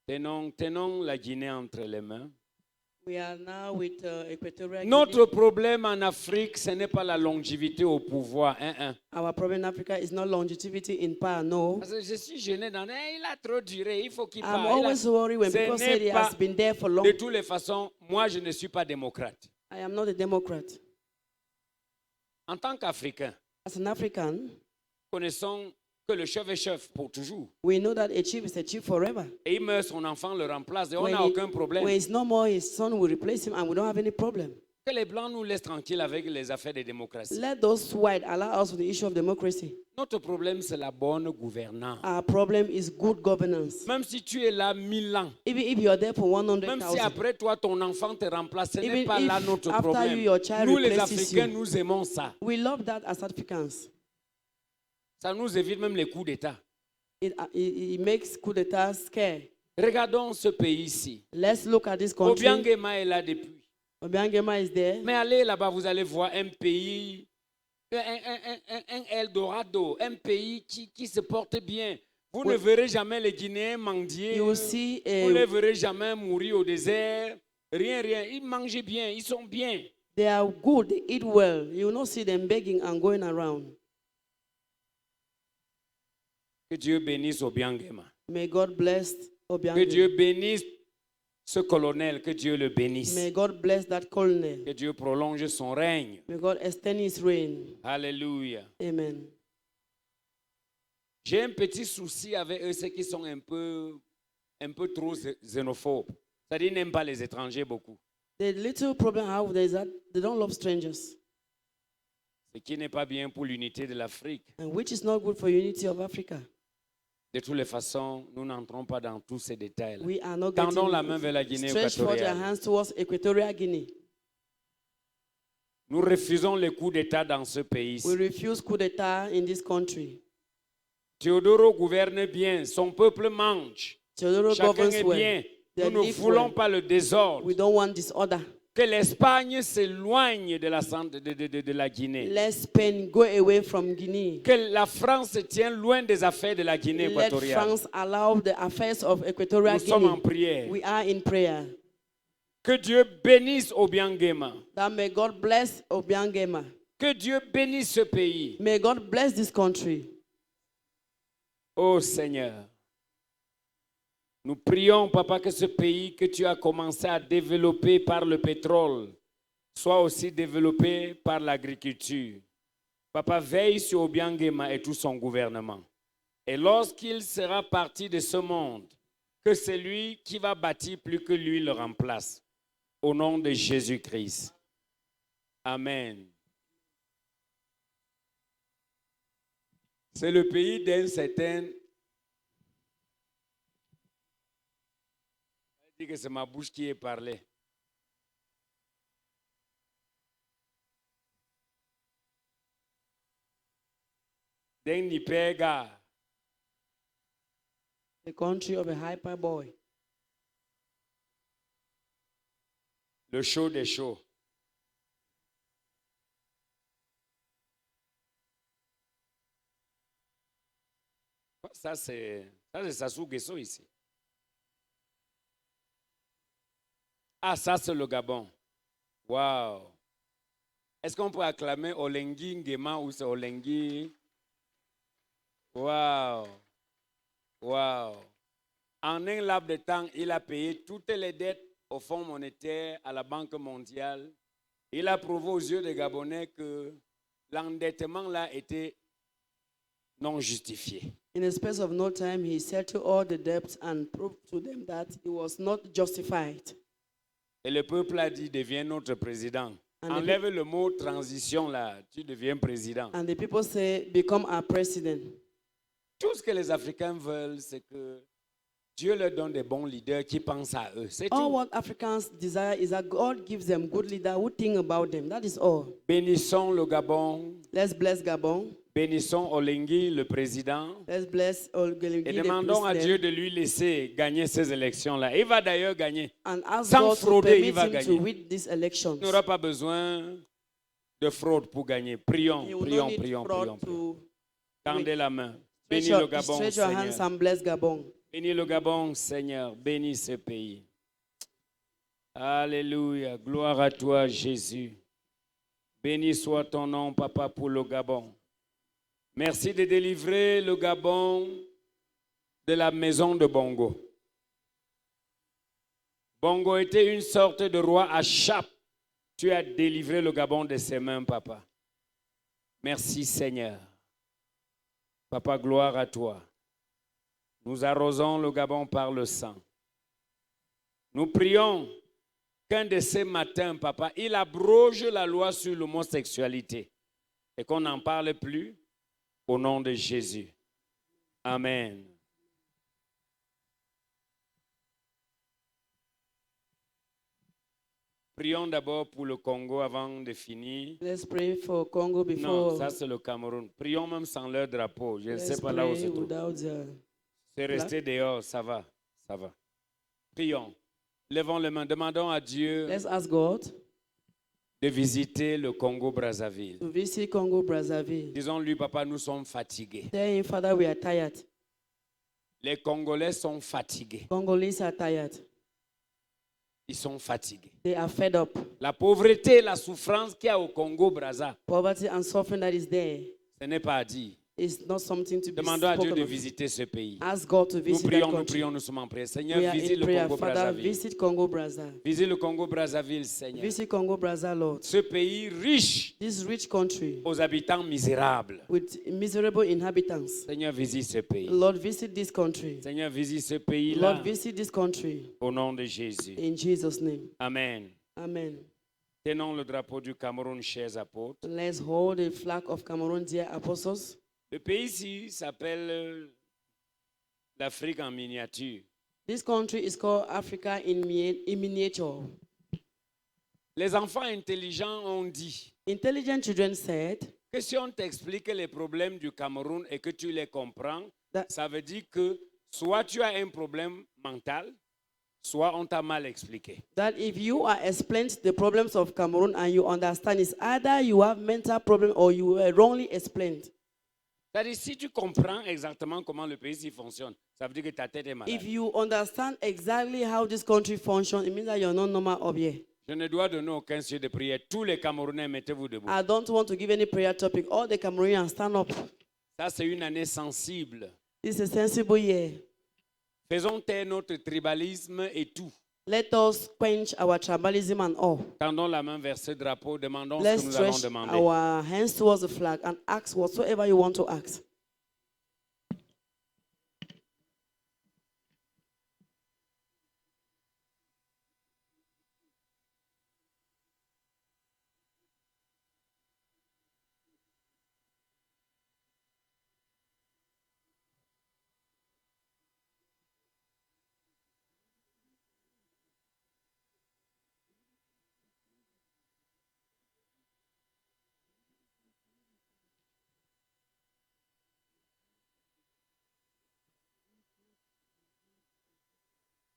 Speaker 1: Tenons la Guinée entre les mains.
Speaker 2: We are now with Equatorial
Speaker 1: Notre
Speaker 2: Guinea.
Speaker 1: problème en Afrique, ce n'est pas la longévité au pouvoir.
Speaker 2: Our problem in Africa is not longevity in power, no.
Speaker 1: Parce que je suis gêné dans il a trop duré, il faut qu'il
Speaker 2: I'm
Speaker 1: parle.
Speaker 2: always worried when
Speaker 1: Ce
Speaker 2: people say
Speaker 1: n'est
Speaker 2: he
Speaker 1: pas-
Speaker 2: has been there for long.
Speaker 1: De toutes les façons, moi, je ne suis pas démocrate.
Speaker 2: I am not a Democrat.
Speaker 1: En tant qu'Africain,
Speaker 2: As an African,
Speaker 1: connaissons que le chef est chef pour toujours.
Speaker 2: we know that a chief is a chief forever.
Speaker 1: Et il meurt, son enfant le remplace. Et on n'a
Speaker 2: he-
Speaker 1: aucun problème.
Speaker 2: when he's no more, his son will replace him, and we don't have any problem.
Speaker 1: Que les Blancs nous laissent tranquilles avec les affaires de démocratie.
Speaker 2: Let those white allow us with the issue of democracy.
Speaker 1: Notre problème, c'est la bonne gouvernance.
Speaker 2: Our problem is good governance.
Speaker 1: Même si tu es là 1000 ans,
Speaker 2: Even if you are there for
Speaker 1: même si
Speaker 2: 100,000,
Speaker 1: après toi, ton enfant te remplace, ce n'est
Speaker 2: Even
Speaker 1: pas là
Speaker 2: if
Speaker 1: notre
Speaker 2: after
Speaker 1: problème.
Speaker 2: you, your child
Speaker 1: Nous, les
Speaker 2: replaces
Speaker 1: Africains,
Speaker 2: you.
Speaker 1: nous aimons ça.
Speaker 2: we love that as Africans.
Speaker 1: Ça nous évite même les coups d'État.
Speaker 2: It makes coup d'etat scare.
Speaker 1: Regardons ce pays ici.
Speaker 2: Let's look at this country.
Speaker 1: Obiangema est là depuis.
Speaker 2: Obiangema is there.
Speaker 1: Mais allez là-bas, vous allez voir un pays, un Eldorado, un pays qui se porte bien. Vous ne verrez jamais les Guinéens mendier.
Speaker 2: You will see
Speaker 1: Vous ne les verrez jamais mourir au désert. Rien. Ils mangent bien, ils sont bien.
Speaker 2: they are good, they eat well. You will not see them begging and going around.
Speaker 1: Que Dieu bénisse Obiangema.
Speaker 2: May God bless
Speaker 1: Que
Speaker 2: Obiangema.
Speaker 1: Dieu bénisse ce colonel, que Dieu le bénisse.
Speaker 2: May God bless that colonel.
Speaker 1: Que Dieu prolonge son règne.
Speaker 2: May God extend his reign.
Speaker 1: Alléluia.
Speaker 2: Amen.
Speaker 1: J'ai un petit souci avec eux, ceux qui sont un peu trop xénophobes. C'est-à-dire, ils n'aiment pas les étrangers beaucoup.
Speaker 2: The little problem I have there is that they don't love strangers,
Speaker 1: Ce qui n'est pas bien pour l'unité de l'Afrique.
Speaker 2: and which is not good for unity of Africa.
Speaker 1: De toutes les façons, nous n'entrons pas dans tous ces détails.
Speaker 2: We are not
Speaker 1: Tendons la
Speaker 2: getting
Speaker 1: main vers la Guinée
Speaker 2: stretch forth your
Speaker 1: équatoriale.
Speaker 2: hands towards Equatorial Guinea.
Speaker 1: Nous refusons les coups d'État dans ce pays.
Speaker 2: We refuse coup d'etat in this country.
Speaker 1: Théodoro gouverne bien, son peuple mange.
Speaker 2: Teodoro
Speaker 1: Chacun
Speaker 2: governs
Speaker 1: est
Speaker 2: well.
Speaker 1: bien.
Speaker 2: They
Speaker 1: Nous ne
Speaker 2: live
Speaker 1: voulons
Speaker 2: well.
Speaker 1: pas le désordre.
Speaker 2: We don't want disorder.
Speaker 1: Que l'Espagne s'éloigne de la Guinée.
Speaker 2: Let Spain go away from Guinea.
Speaker 1: Que la France se tienne loin des affaires de la Guinée
Speaker 2: Let
Speaker 1: équatoriale.
Speaker 2: France allow the affairs of Equatorial
Speaker 1: Nous sommes en
Speaker 2: Guinea.
Speaker 1: prière.
Speaker 2: We are in prayer.
Speaker 1: Que Dieu bénisse Obiangema.
Speaker 2: That may God bless Obiangema.
Speaker 1: Que Dieu bénisse ce pays.
Speaker 2: May God bless this country.
Speaker 1: Oh Seigneur, nous prions, Papa, que ce pays que tu as commencé à développer par le pétrole soit aussi développé par l'agriculture. Papa, veille sur Obiangema et tout son gouvernement. Et lorsqu'il sera parti de ce monde, que c'est lui qui va bâtir plus que lui le remplace. Au nom de Jésus-Christ. Amen. C'est le pays d'un certain... Je dis que c'est ma bouche qui est parlé. D'un Nipega.
Speaker 2: The country of a hyper boy.
Speaker 1: Le chaud des chauds. Ça, c'est Sassou Nguesso ici. Ah, ça, c'est le Gabon. Waouh. Est-ce qu'on peut acclamer Olengi Nguema ou c'est Olengi? Waouh. Waouh. En un laps de temps, il a payé toutes les dettes au Fonds monétaire, à la Banque mondiale. Il a prouvé aux yeux des Gabonais que l'endettement là était non justifié.
Speaker 2: In a space of no time, he settled all the debts and proved to them that it was not justified.
Speaker 1: Et le peuple a dit, deviens notre président.
Speaker 2: And
Speaker 1: Enlève le mot transition là, tu deviens président.
Speaker 2: And the people say, become our president.
Speaker 1: Tout ce que les Africains veulent, c'est que Dieu leur donne des bons leaders qui pensent à eux. C'est
Speaker 2: All
Speaker 1: tout.
Speaker 2: what Africans desire is that God gives them good leaders who think about them. That is all.
Speaker 1: Bénissons le Gabon.
Speaker 2: Let's bless Gabon.
Speaker 1: Bénissons Olengi, le président.
Speaker 2: Let's bless Olengi,
Speaker 1: Et
Speaker 2: the
Speaker 1: demandons à Dieu
Speaker 2: president.
Speaker 1: de lui laisser gagner ces élections-là. Il va d'ailleurs gagner.
Speaker 2: And ask
Speaker 1: Sans
Speaker 2: God to
Speaker 1: frauder, il
Speaker 2: permit
Speaker 1: va
Speaker 2: him to
Speaker 1: gagner.
Speaker 2: win these elections.
Speaker 1: Il n'aura pas besoin de fraude pour gagner. Prions,
Speaker 2: He will not
Speaker 1: prions,
Speaker 2: need
Speaker 1: prions,
Speaker 2: fraud
Speaker 1: prions.
Speaker 2: to
Speaker 1: Tendez la main.
Speaker 2: stretch
Speaker 1: Bénis le
Speaker 2: your,
Speaker 1: Gabon,
Speaker 2: stretch your hands
Speaker 1: Seigneur.
Speaker 2: and bless Gabon.
Speaker 1: Bénis le Gabon, Seigneur. Bénis ce pays. Alléluia. Gloire à toi, Jésus. Béni soit ton nom, Papa, pour le Gabon. Merci de délivrer le Gabon de la maison de Bongo. Bongo était une sorte de roi à chape. Tu as délivré le Gabon de ses mains, Papa. Merci, Seigneur. Papa, gloire à toi. Nous arrosons le Gabon par le sang. Nous prions qu'un de ces matins, Papa, il abroge la loi sur l'homosexualité et qu'on n'en parle plus au nom de Jésus. Amen. Prions d'abord pour le Congo avant de finir.
Speaker 2: Let's pray for Congo
Speaker 1: Non,
Speaker 2: before.
Speaker 1: ça c'est le Cameroun. Prions même sans leur drapeau. Je ne sais
Speaker 2: Let's
Speaker 1: pas là où
Speaker 2: pray
Speaker 1: se trouve.
Speaker 2: without the.
Speaker 1: C'est rester dehors, ça va, ça va. Prions. Levons les mains. Demandons à Dieu
Speaker 2: Let's ask God
Speaker 1: de visiter le Congo-Brazzaville.
Speaker 2: to visit Congo Brazzaville.
Speaker 1: Disons-lui, papa, nous sommes fatigués.
Speaker 2: Tell him, Father, we are tired.
Speaker 1: Les Congolais sont fatigués.
Speaker 2: Congolese are tired.
Speaker 1: Ils sont fatigués.
Speaker 2: They are fed up.
Speaker 1: La pauvreté et la souffrance qu'il y a au Congo-Brazza,
Speaker 2: Poverty and suffering that is there
Speaker 1: ce n'est pas à dire.
Speaker 2: is not something to be
Speaker 1: Demandons à Dieu
Speaker 2: spoken
Speaker 1: de
Speaker 2: of.
Speaker 1: visiter ce pays.
Speaker 2: Ask God to
Speaker 1: Nous
Speaker 2: visit that
Speaker 1: prions,
Speaker 2: country.
Speaker 1: nous sommes en prière. Seigneur,
Speaker 2: We are
Speaker 1: visite
Speaker 2: in
Speaker 1: le
Speaker 2: prayer. Father,
Speaker 1: Congo-Brazzaville.
Speaker 2: visit Congo Brazza.
Speaker 1: Visite le Congo-Brazzaville, Seigneur.
Speaker 2: Visit Congo Brazza, Lord.
Speaker 1: Ce pays riche
Speaker 2: This rich country
Speaker 1: aux habitants misérables.
Speaker 2: with miserable inhabitants.
Speaker 1: Seigneur, visite ce pays.
Speaker 2: Lord, visit this country.
Speaker 1: Seigneur, visite ce pays-là
Speaker 2: Lord, visit this country.
Speaker 1: au nom de Jésus.
Speaker 2: In Jesus' name.
Speaker 1: Amen.
Speaker 2: Amen.
Speaker 1: Tenons le drapeau du Cameroun, chers apôtres.
Speaker 2: Let's hold the flag of Cameroon, dear apostles.
Speaker 1: Le pays ici s'appelle l'Afrique en miniature.
Speaker 2: This country is called Africa in miniature.
Speaker 1: Les enfants intelligents ont dit
Speaker 2: Intelligent children said
Speaker 1: que si on t'explique les problèmes du Cameroun et que tu les comprends,
Speaker 2: that
Speaker 1: ça veut dire que soit tu as un problème mental, soit on t'a mal expliqué.
Speaker 2: that if you are explained the problems of Cameroon and you understand, it's either you have mental problem or you were wrongly explained.
Speaker 1: C'est-à-dire, si tu comprends exactement comment le pays ici fonctionne, ça veut dire que ta tête est malade.
Speaker 2: If you understand exactly how this country functions, it means that you're not normal up here.
Speaker 1: Je ne dois donner aucun sujet de prière. Tous les Camerounais, mettez-vous debout.
Speaker 2: I don't want to give any prayer topic. All the Cameroonians stand up.
Speaker 1: Ça, c'est une année sensible.
Speaker 2: This is a sensible year.
Speaker 1: Faisons taire notre tribalisme et tout.
Speaker 2: Let us quench our tribalism and all.
Speaker 1: Tendons la main vers ce drapeau, demandons ce
Speaker 2: Let's
Speaker 1: que nous allons
Speaker 2: stretch
Speaker 1: demander.
Speaker 2: our hands towards the flag and ask whatsoever you want to ask.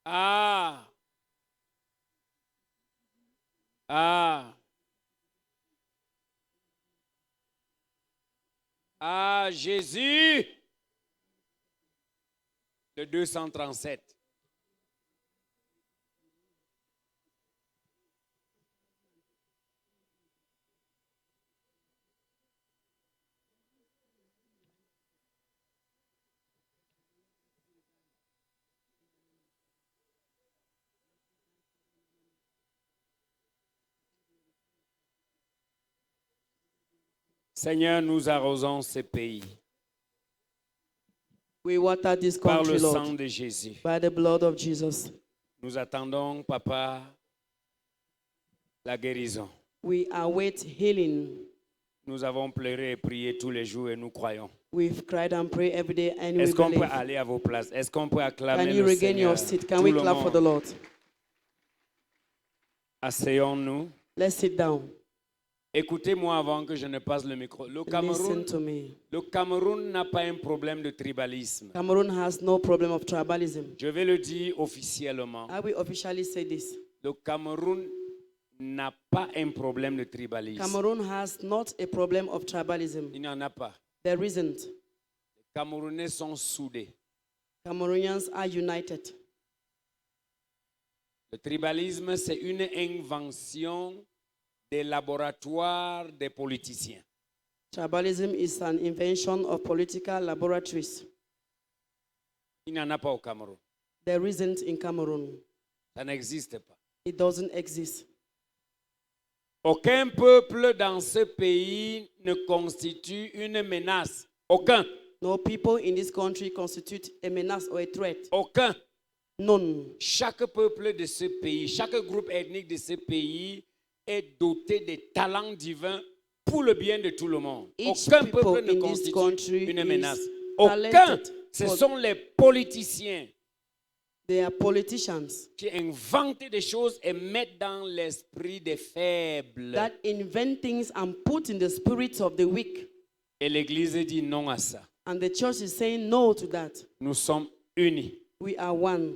Speaker 1: Ah! Ah! Ah, Jésus! Le 237. Seigneur, nous arrosons ces pays
Speaker 2: We water this
Speaker 1: par
Speaker 2: country,
Speaker 1: le sang
Speaker 2: Lord,
Speaker 1: de Jésus.
Speaker 2: by the blood of Jesus.
Speaker 1: Nous attendons, Papa, la guérison.
Speaker 2: We await healing.
Speaker 1: Nous avons pleuré et prié tous les jours et nous croyons.
Speaker 2: We've cried and prayed every day and we
Speaker 1: Est-ce qu'on peut
Speaker 2: believe.
Speaker 1: aller à vos places? Est-ce qu'on peut
Speaker 2: Can
Speaker 1: acclamer
Speaker 2: you
Speaker 1: le
Speaker 2: regain
Speaker 1: Seigneur?
Speaker 2: your seat? Can
Speaker 1: Tout
Speaker 2: we
Speaker 1: le
Speaker 2: clap for the
Speaker 1: monde.
Speaker 2: Lord?
Speaker 1: Asseyons-nous.
Speaker 2: Let's sit down.
Speaker 1: Écoutez-moi avant que je ne passe le micro.
Speaker 2: Listen to me.
Speaker 1: Le Cameroun n'a pas un problème de tribalisme.
Speaker 2: Cameroon has no problem of tribalism.
Speaker 1: Je vais le dire officiellement.
Speaker 2: I will officially say this.
Speaker 1: Le Cameroun n'a pas un problème de tribalisme.
Speaker 2: Cameroon has not a problem of tribalism.
Speaker 1: Il n'y en a pas.
Speaker 2: There isn't.
Speaker 1: Les Camerounais sont soudés.
Speaker 2: Cameroonians are united.
Speaker 1: Le tribalisme, c'est une invention des laboratoires des politiciens.
Speaker 2: Tribalism is an invention of political laboratories.
Speaker 1: Il n'y en a pas au Cameroun.
Speaker 2: There isn't in Cameroon.
Speaker 1: Ça n'existe pas.
Speaker 2: It doesn't exist.
Speaker 1: Aucun peuple dans ce pays ne constitue une menace. Aucun.
Speaker 2: No people in this country constitute a menace or a threat.
Speaker 1: Aucun.
Speaker 2: None.
Speaker 1: Chaque peuple de ce pays, chaque groupe ethnique de ce pays est doté de talents divins pour le bien de tout le monde.
Speaker 2: Each
Speaker 1: Aucun
Speaker 2: people
Speaker 1: peuple ne
Speaker 2: in this country
Speaker 1: constitue une
Speaker 2: is
Speaker 1: menace. Aucun.
Speaker 2: talented
Speaker 1: Ce
Speaker 2: for-
Speaker 1: sont les politiciens
Speaker 2: They are politicians
Speaker 1: qui inventent des choses et mettent dans l'esprit des faibles.
Speaker 2: that invent things and put in the spirits of the weak.
Speaker 1: Et l'Église dit non à ça.
Speaker 2: And the church is saying no to that.
Speaker 1: Nous sommes unis.
Speaker 2: We are one.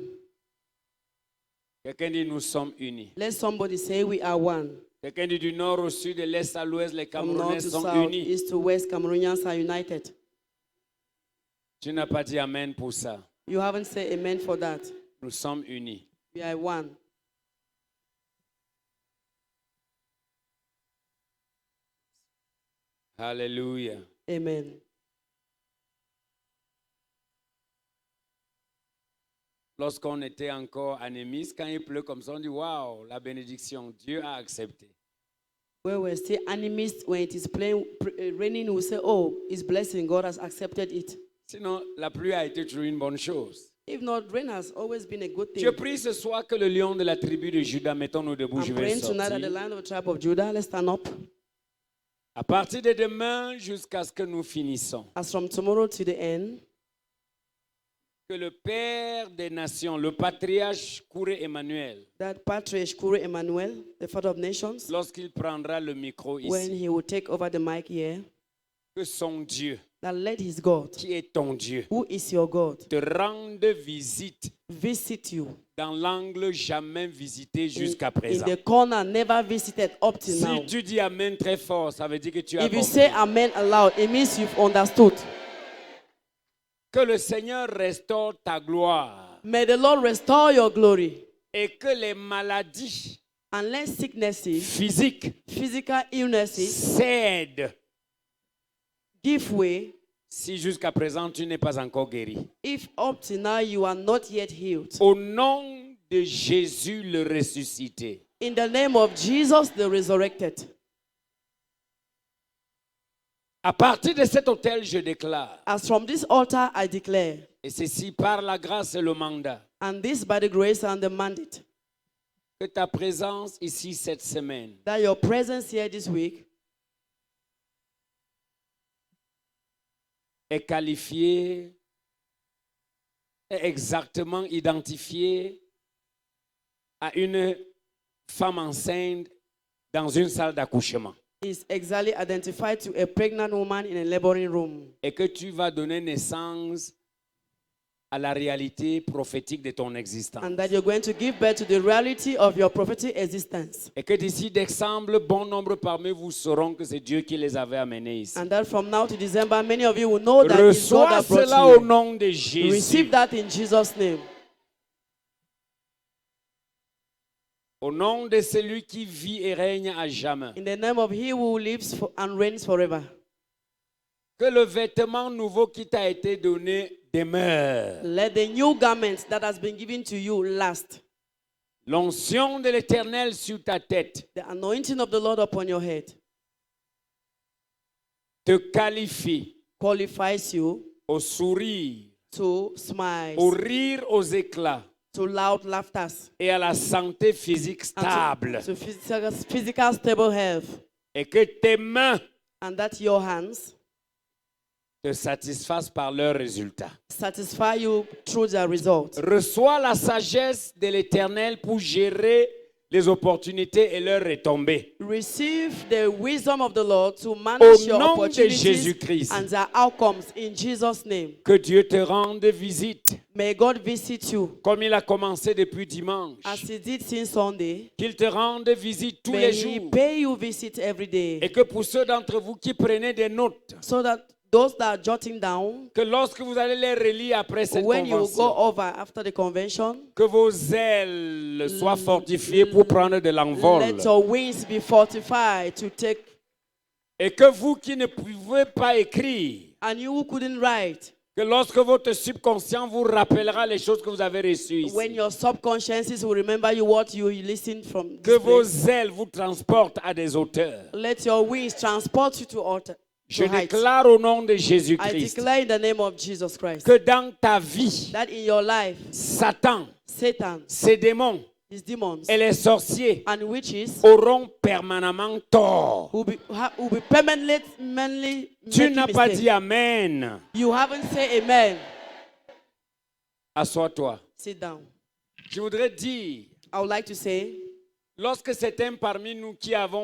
Speaker 1: Quelqu'un dit nous sommes unis.
Speaker 2: Let somebody say we are one.
Speaker 1: Quelqu'un dit du nord au sud, de l'est à l'ouest, les
Speaker 2: From north
Speaker 1: Camerounais
Speaker 2: to
Speaker 1: sont
Speaker 2: south,
Speaker 1: unis.
Speaker 2: east to west, Cameroonians are united.
Speaker 1: Tu n'as pas dit amen pour ça.
Speaker 2: You haven't said amen for that.
Speaker 1: Nous sommes unis.
Speaker 2: We are one.
Speaker 1: Alléluia.
Speaker 2: Amen.
Speaker 1: Lorsqu'on était encore anémiste, quand il pleut comme ça, on dit waouh, la bénédiction, Dieu a accepté.
Speaker 2: Where we're still animists, when it is raining, we say, oh, it's blessing. God has accepted it.
Speaker 1: Sinon, la pluie a été toujours une bonne chose.
Speaker 2: If not, rain has always been a good thing.
Speaker 1: Je prie ce soir que le lion de la tribu de Juda, mettons-nous debout, je
Speaker 2: I'm
Speaker 1: vais
Speaker 2: praying tonight that the
Speaker 1: sortir.
Speaker 2: Lion of the tribe of Judah, let's stand up.
Speaker 1: À partir de demain jusqu'à ce que nous finissons,
Speaker 2: As from tomorrow to the end,
Speaker 1: que le Père des nations, le patriarche Kouré Emmanuel,
Speaker 2: that Patriarch Kure Emmanuel, the father of nations,
Speaker 1: lorsqu'il prendra le micro
Speaker 2: when
Speaker 1: ici,
Speaker 2: he will take over the mic here,
Speaker 1: que son Dieu,
Speaker 2: that let his God,
Speaker 1: qui est ton Dieu,
Speaker 2: who is your God,
Speaker 1: te rende visite
Speaker 2: visit you
Speaker 1: dans l'angle jamais visité jusqu'à
Speaker 2: in
Speaker 1: présent.
Speaker 2: the corner never visited up till now.
Speaker 1: Si tu dis Amen très fort, ça veut dire que tu as
Speaker 2: If you
Speaker 1: compris.
Speaker 2: say amen aloud, it means you've understood.
Speaker 1: Que le Seigneur restaure ta gloire
Speaker 2: May the Lord restore your glory
Speaker 1: et que les maladies
Speaker 2: and let sicknesses,
Speaker 1: physiques
Speaker 2: physical illnesses
Speaker 1: cèdent
Speaker 2: give way
Speaker 1: si jusqu'à présent tu n'es pas encore guéri.
Speaker 2: if up till now you are not yet healed.
Speaker 1: Au nom de Jésus le ressuscité,
Speaker 2: In the name of Jesus, the resurrected.
Speaker 1: à partir de cet autel, je déclare,
Speaker 2: As from this altar, I declare,
Speaker 1: et ceci par la grâce et le mandat,
Speaker 2: and this by the grace and the mandate,
Speaker 1: que ta présence ici cette semaine
Speaker 2: that your presence here this week
Speaker 1: est qualifiée, est exactement identifiée à une femme enceinte dans une salle d'accouchement.
Speaker 2: is exactly identified to a pregnant woman in a laboring room.
Speaker 1: Et que tu vas donner naissance à la réalité prophétique de ton existence.
Speaker 2: And that you're going to give birth to the reality of your prophetic existence.
Speaker 1: Et que d'ici décembre, bon nombre parmi vous sauront que c'est Dieu qui les avait amenés ici.
Speaker 2: And that from now to December, many of you will know that it's God
Speaker 1: Reçois
Speaker 2: that brought
Speaker 1: cela
Speaker 2: you
Speaker 1: au
Speaker 2: here.
Speaker 1: nom de Jésus.
Speaker 2: Receive that in Jesus' name.
Speaker 1: Au nom de celui qui vit et règne à jamais.
Speaker 2: In the name of He who lives and reigns forever.
Speaker 1: Que le vêtement nouveau qui t'a été donné demeure.
Speaker 2: Let the new garment that has been given to you last.
Speaker 1: L'onction de l'Éternel sur ta tête.
Speaker 2: The anointing of the Lord upon your head.
Speaker 1: te qualifie
Speaker 2: qualifies you
Speaker 1: au sourire,
Speaker 2: to smiles,
Speaker 1: au rire, aux éclats
Speaker 2: to loud laughter,
Speaker 1: et à la santé physique
Speaker 2: and
Speaker 1: stable.
Speaker 2: to physical stable health,
Speaker 1: Et que tes mains
Speaker 2: and that your hands
Speaker 1: te satisfassent par leurs résultats.
Speaker 2: satisfy you through the results.
Speaker 1: Reçois la sagesse de l'Éternel pour gérer les opportunités et leurs retombées.
Speaker 2: Receive the wisdom of the Lord to manage
Speaker 1: Au
Speaker 2: your
Speaker 1: nom de
Speaker 2: opportunities
Speaker 1: Jésus-Christ.
Speaker 2: and their outcomes in Jesus' name.
Speaker 1: Que Dieu te rende visite,
Speaker 2: May God visit you
Speaker 1: comme il a commencé depuis dimanche.
Speaker 2: as He did since Sunday.
Speaker 1: Qu'il te rende visite tous
Speaker 2: May
Speaker 1: les
Speaker 2: He
Speaker 1: jours.
Speaker 2: pay you visit every
Speaker 1: Et
Speaker 2: day,
Speaker 1: que pour ceux d'entre vous qui prenaient des notes,
Speaker 2: so that those that are jotting down,
Speaker 1: que lorsque vous allez les relire après cette
Speaker 2: when you go
Speaker 1: convention,
Speaker 2: over after the convention,
Speaker 1: que vos ailes soient fortifiées pour prendre de l'envol.
Speaker 2: let your wings be fortified to take.
Speaker 1: Et que vous qui ne pouvez pas écrire,
Speaker 2: And you who couldn't write,
Speaker 1: que lorsque votre subconscient vous rappellera les choses que vous avez reçues ici,
Speaker 2: when your subconsciences will remember you what you listened from
Speaker 1: que
Speaker 2: this
Speaker 1: vos
Speaker 2: place,
Speaker 1: ailes vous transportent à des hauteurs.
Speaker 2: let your wings transport you to altar.
Speaker 1: Je
Speaker 2: to heights.
Speaker 1: déclare au nom de
Speaker 2: I
Speaker 1: Jésus-Christ
Speaker 2: declare in the name of Jesus Christ
Speaker 1: que dans ta vie,
Speaker 2: that in your life,
Speaker 1: Satan,
Speaker 2: Satan,
Speaker 1: ses démons
Speaker 2: his demons,
Speaker 1: et les sorciers
Speaker 2: and witches
Speaker 1: auront permanemment tort.
Speaker 2: will be permanently
Speaker 1: Tu
Speaker 2: making
Speaker 1: n'as pas
Speaker 2: mistakes.
Speaker 1: dit Amen.
Speaker 2: You haven't said amen.
Speaker 1: Assois-toi.
Speaker 2: Sit down.
Speaker 1: Je voudrais dire,
Speaker 2: I would like to say,
Speaker 1: lorsque certains parmi nous qui avons